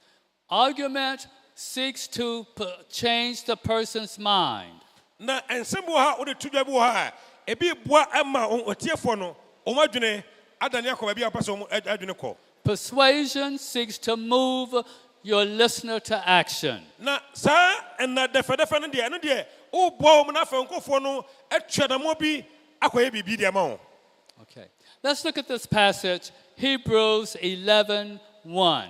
Argument seeks to change the person's mind. Na ensem wo ha wo de tudwa bi wo ha ebi boa ama otiefo no o madwene adane akoba bi apasa o adwene ko. Persuasion seeks to move your listener to action. Na sa na defa no de o boa mo na fa nkofo no atwa na mo bi akoye bibi de ma wo. Okay. Let's look at this passage, Hebrews 11:1.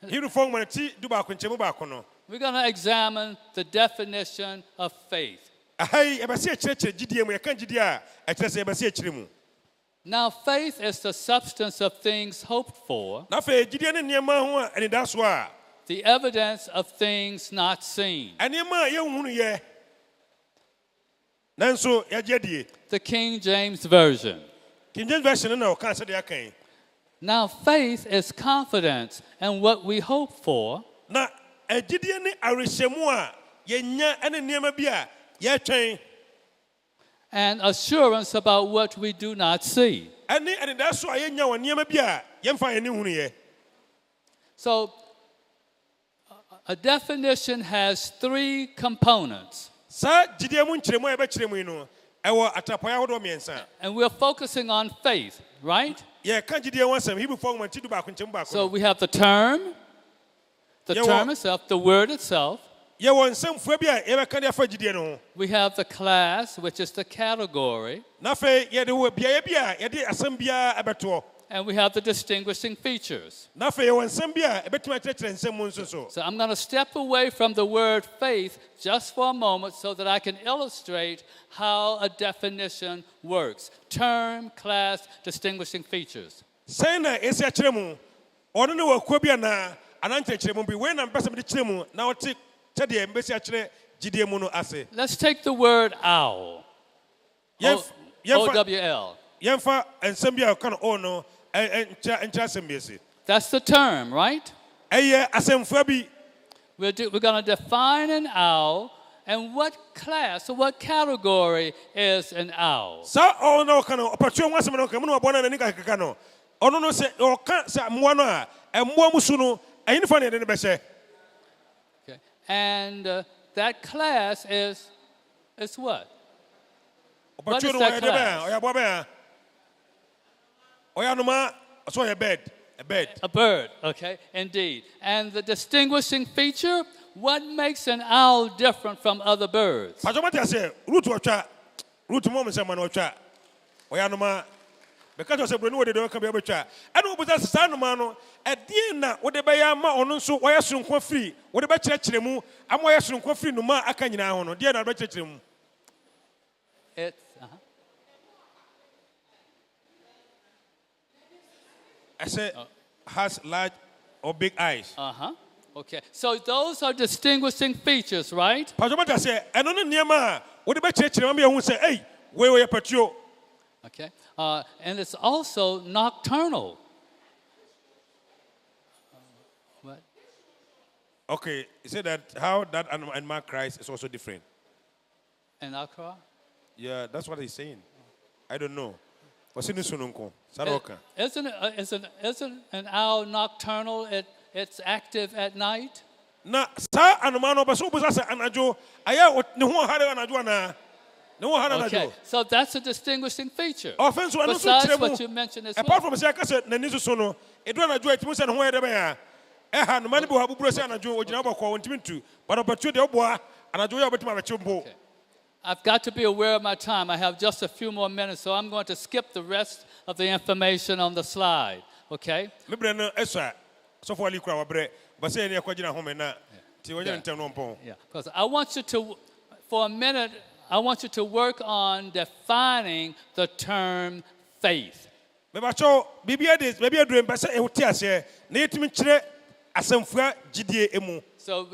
Hebrew fong man ti du ba ko nchemu ba ko no. We're going to examine the definition of faith. Ahai e ba se chire gidie mu, ye kan gidie a e chire se e ba se chire mu. Now, faith is the substance of things hoped for, Na fa gidie ne niema ho a eni da so a the evidence of things not seen. aniema ye hunu ye. Nanso ya gedie. The King James Version. King James version na o kan se de akan. Now, faith is confidence in what we hope for, Na gidie ne arehemu a ye nya ene niema bi a ye twen. and assurance about what we do not see. Ene da so a ye nya wo niema bi a ye mfa ye ne hunu ye. So, a definition has three components, Sa gidie mu nkyeremu a ye ba kyeremu yi no ewo atapoya hodo miensa. and we're focusing on faith, right? Ye kan gidie wasam Hebrew fong man ti du ba ko nkyemu ba ko. So we have the term Yeah, itself, the word itself. Ye won samfua bi a ye ba kan de afa gidie no ho. We have the class, which is the category, Na fe ye de wo bia bi a ye de asam bia abeto. and we have the distinguishing features. Na fe ye won sam bia ebetuma kyerɛkyerɛ nsɛm mu nso so. So I'm going to step away from the word faith just for a moment so that I can illustrate how a definition works. Term, class, distinguishing features. Sɛn na esi akyerɛ mu ɔno ne wakuo bi ana anankyerɛkyerɛ mu bi wei na mpɛsɛ mede kyerɛ mu na ɔte kyɛdeɛ mbɛsi akyerɛ gidie mu no ase. Let's take the word owl. O-W-L. Yɛmfa nsɛm bi a ɔka no o no nkyerɛ asɛm bi esi. That's the term, right? Ɛyɛ asɛmfua bi. We're going to define an owl and what class or what category is an owl. Sa ɔno na ɔka no ɔpatuo ho asɛm no ɔka mu na ɔbɔ na n'ani kakaka no ɔno no sɛ ɔka sɛ mmoa no a mmoa mu so no ɛyi nifa ne yɛde ne bɛhyɛ. Okay. And that class is what? What is Ɔpatuo no that ɔyɛ de bɛn class? ɔyɛ aboa bɛn ɔyɛ anoma ɔsɔ ɔyɛ bird. A bird. A bird, okay, indeed. And the distinguishing feature, what makes an owl different from other birds? Pajama te ase root ɔtwa root mo nsɛm na ɔtwa ɔyɛ anoma bɛka kyerɛ sɛ buroni wɔde de ɔka bi ɔbɛtwa ɛna wɔbusa sɛ saa anoma no ɛdeɛ na wɔde bɛyɛ ama ɔno nso wɔyɛ soronko firi wɔde bɛkyerɛkyerɛ mu ama wɔyɛ soronko firi noma aka nyinaa ho no deɛ na wɔde bɛkyerɛkyerɛ mu. It's, I say has large or big eyes. Okay, so those are distinguishing features, right? Pajama te ase ɛno no nneɛma a wɔde bɛkyerɛkyerɛ mu yɛhu sɛ ei wei wɔyɛ patuo. Okay, and it's also nocturnal. What? Okay, you say that how that animal cries is also different. And Accra? Yeah, that's what he's saying. I don't know. Wasini sununko. Saroka. Isn't an owl nocturnal? It's active at night? Na sa anumano baso busa sa anajo aya ne ho hare anajo na ne ho hare Okay, anajo. so that's a distinguishing feature. Offense anu so Besides kyerɛ what you mu. mentioned as Apart well. from say akase na ni so no, edu anajo etimu se ne ho yɛ de bɛn a. Ha no mani bi ho abuburo se anajo ogina bɔkɔ ontimi ntu. But opportunity de oboa anajo yɛ obetima abɛkye mpo. Okay. I've got to be aware of my time. I have just a few more minutes, so I'm going to skip the rest of the information on the slide. Okay? Mebre no esa so for ali kura wabre ba se ne akɔgina ho me na ti wonya ntem no mpo. Yeah. Because I want you to, for a minute, I want you to work on defining the term faith. Me ba cho bibia de bibia dure mba se ehuti ase na yetimi kyerɛ asɛmfua gidie emu. So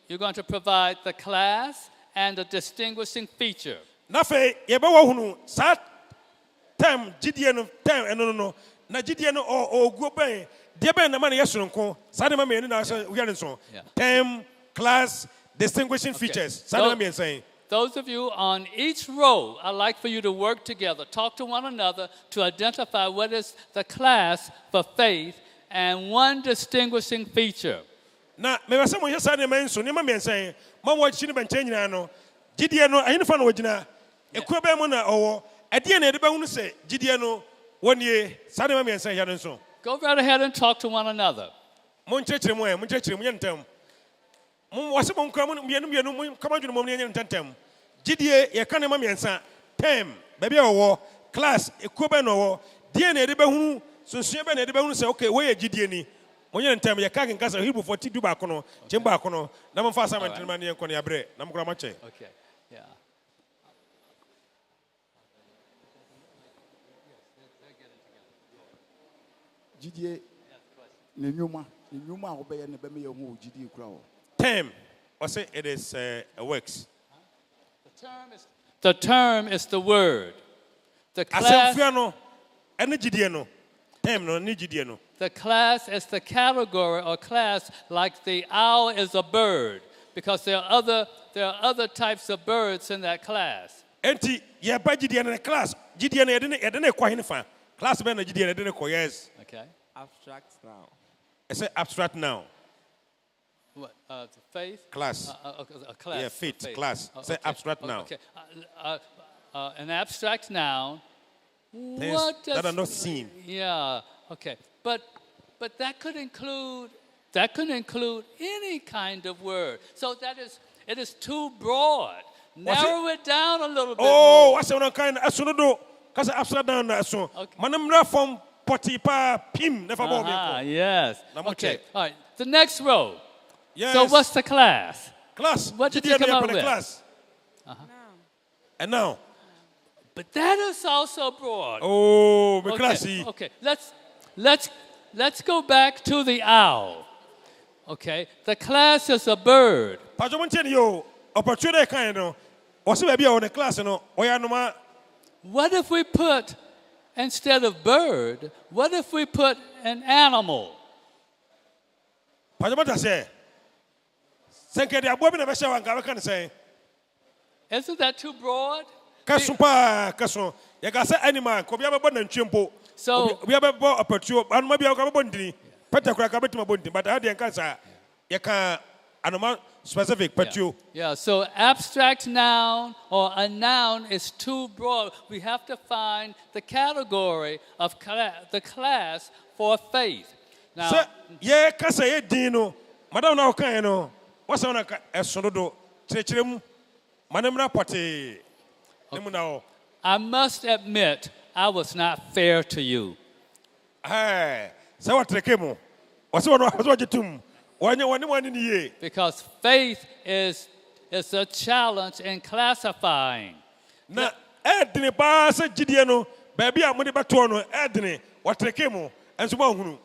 you're going to provide the class and the distinguishing feature. Na fe ye ba wo hunu sa time gidie no time eno no na gidie no oguo ben de ben na ma na yesoronko sa de ma me ni na so wi nso time class distinguishing features sa de ma me saying. Those of you on each row, I'd like for you to work together, talk to one another to identify what is the class for faith and one distinguishing feature. Na me ba se mo yesa de man so ni ma me saying ma wo chi ni ban nyina no gidie no ayin fa no wogina ekuo ba mu na owo ade na de ba hunu se gidie no wonie sa de ma me saying ya no so. Go right ahead and talk to one another. Mon kyerɛkyerɛ mu mon kyerɛkyerɛ mu nyentem. Mon wase mon kra mon mienu mon kama dwunu mon nyentem. GDA, you can't remember answer. Term, baby, or class, a Cuban or DNA, the Bahu, so Sheba, the Bahu say, okay, where GDA ni. When you're in time, you can't get a Hebrew for Tidu Bacono, Jembacono, Naman Fasa, and Mania Coniabre, Namgramache. Okay. Yeah. GDA, Numa obey and the Bemia who GDA crowd. Term, or say it is a works. The term is the word. The I class, said, Fiano, and GDA. Term no, ni GDA no. the class is the category or class, like the owl is a bird, because there are other types of birds in that class. Enti, ye ba GDA in the class. GDA didn't quite fan. Class ben GDA didn't quite yes. Okay. Abstract now. I say abstract now. What? The faith? Class. A class. Yeah, faith, class. Say abstract now. Okay. An abstract noun. Things What does, that are not seen. Yeah. Okay. But that could include any kind of word. So it is too broad. Narrow it down a little bit. Oh, more. what's the kind of asunodo? Because abstract down that so. Okay. Manamra from Potipa Pim never more. Yes. Number Okay. check. All right. The next row. Yes. So what's the class? class? What did GDA you come no up open a with? class. And now, But that is also broad. oh, my Okay, classy. okay. Let's go back to the owl. Okay. The class is a bird. Pajomontian yo, opportunity kind of. Also, maybe on the class, no. Oyanoma. What if we put, instead of bird, what if we put an animal? Pajomonta say. Senke de abobi na besha wanga can say. Isn't that too broad? Kasumpa kaso. Ya ga say animal ko bia bebo na ntwempo. So- bia bebo opportunity anu ma bia ko bebo ndini. Peta kura ka betima bondi but how dey cancer. Ya ka anoma specific patio. Yeah, so abstract noun or a noun is too broad. We have to find the category of the class for faith. Now, Say ye kasa ye dino. Madam na okan no. What's on a esodo chirechirem manamra pate. Nemu na o. I must admit, I was not fair to you. Hey, say what trekemo. What's what jitum. Wani ni ye. Because faith is a challenge in classifying. Na edini pa se gidie no baabi a mo de beto no edini watrekemo enso mo hunu.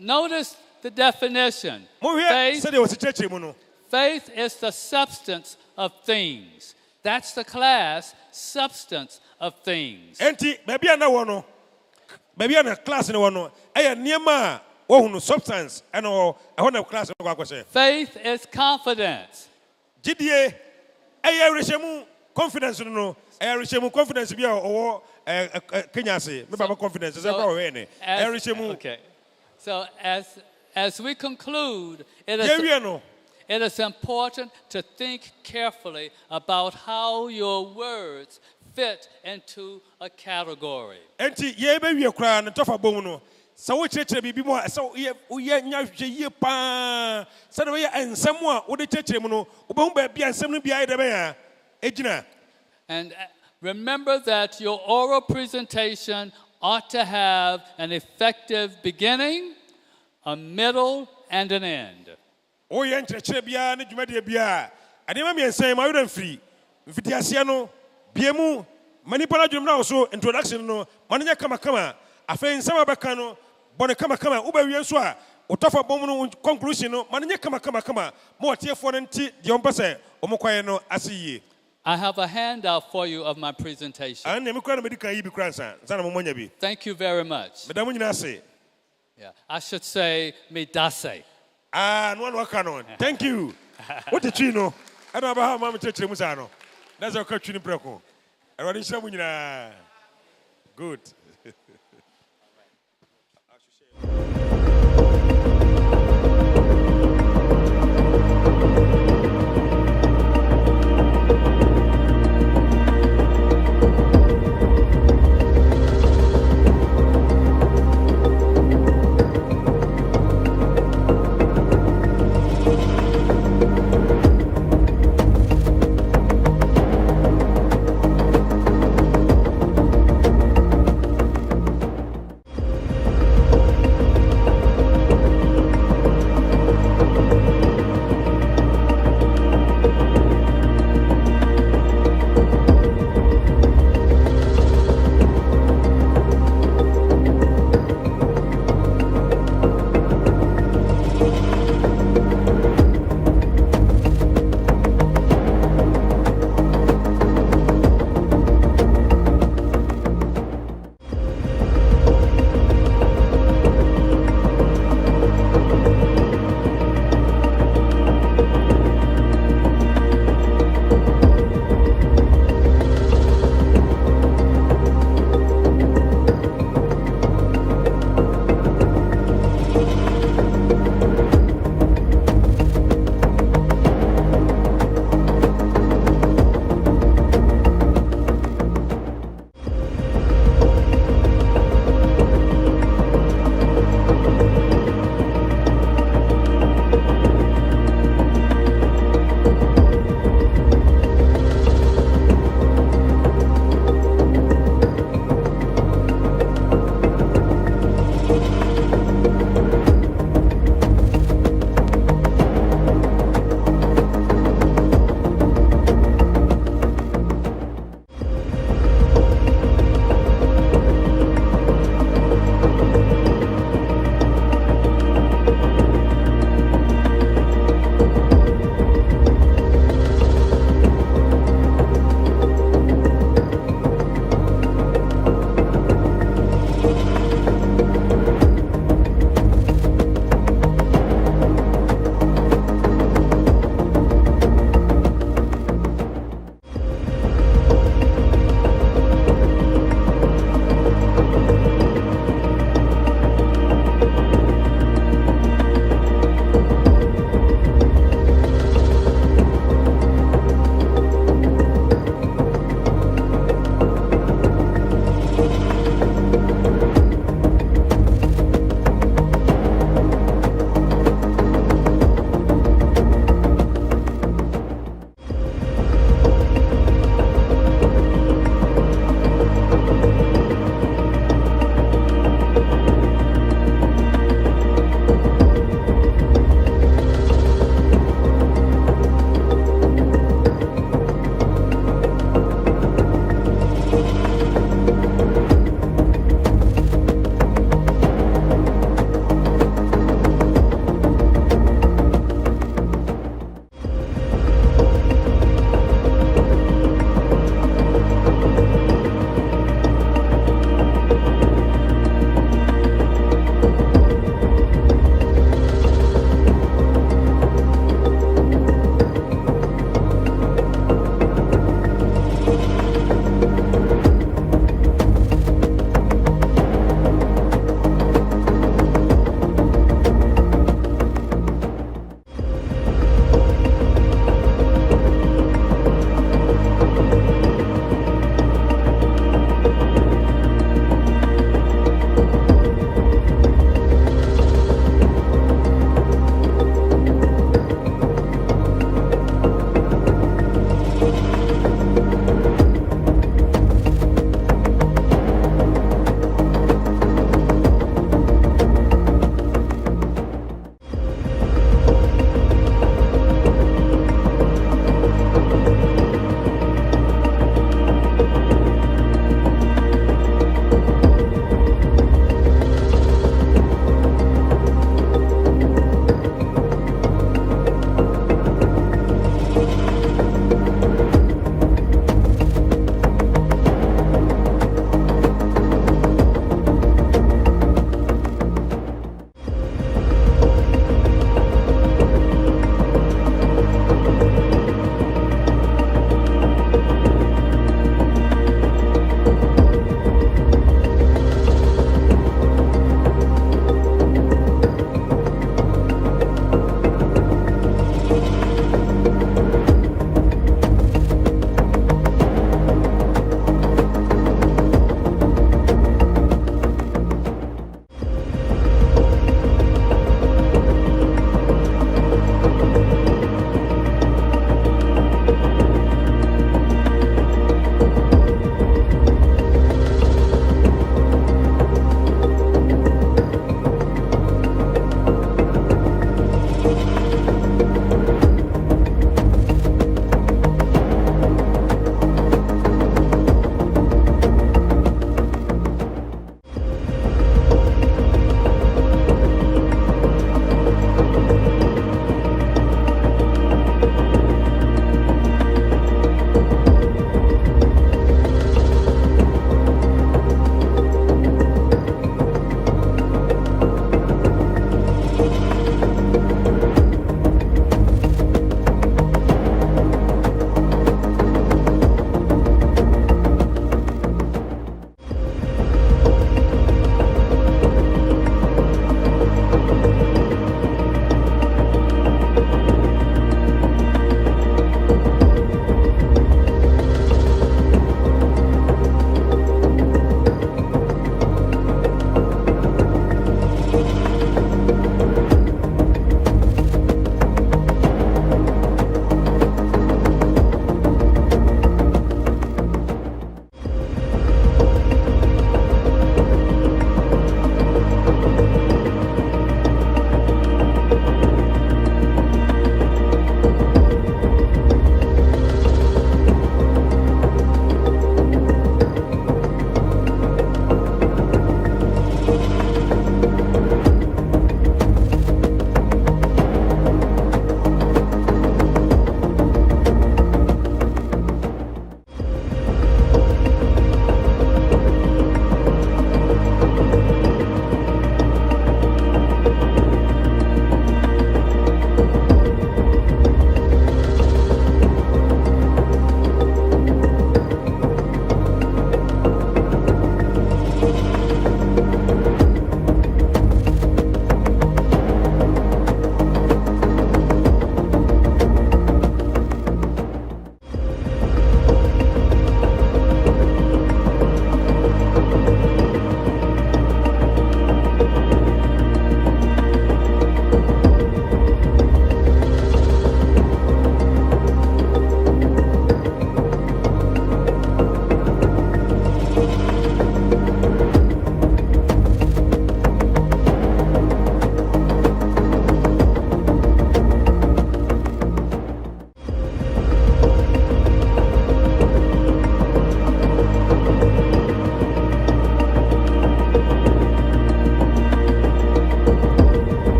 Notice the definition. Mo hwe se de wosichechire mu no. Faith is the substance of things. That's the class, substance of things. Enti baabi a na wo no. Baabi a na class no wo no. Eya niema wo hunu substance eno ehon na class no kwa kwese. Faith is confidence. Gidie eya rehemu confidence no. Eya rehemu confidence bi a owo Kenya se. Me baba confidence se kwa we ne. Eya rehemu. Okay. So as we conclude, it is important to think carefully about how your words fit into a category. Enti ye be wie kra ne tofa bom no. Sa wo chirechire bibi mo sa ye nya hwe ye pa. Sa de ye ensem a wo de chirechire mu no, wo be hu ba bia ensem no bia de be ya. Ejina. And remember that your oral presentation ought to have an effective beginning, a middle, and an end. O ye nchirechire bia ne dwumade bia. Ade ma me ensem ma yoda mfiri. Mfiti ase no biemu manipa na dwum na so introduction no mananya kama afa ensem abaka no bone kama wo ba wie so a utofa bom no conclusion no mananya kama mo tiefo no nti de ompese omokwaye no asiye. I have a handout for you of my presentation. An ne me kra na medika yi bi kra nsa na mo monya bi. Thank you very much. Medamu nyina ase. Yeah, I should say me dase. No one can. Thank you. What the tree no? I don't know how Mamma Church Musano. That's our country in Preco. I already said, good.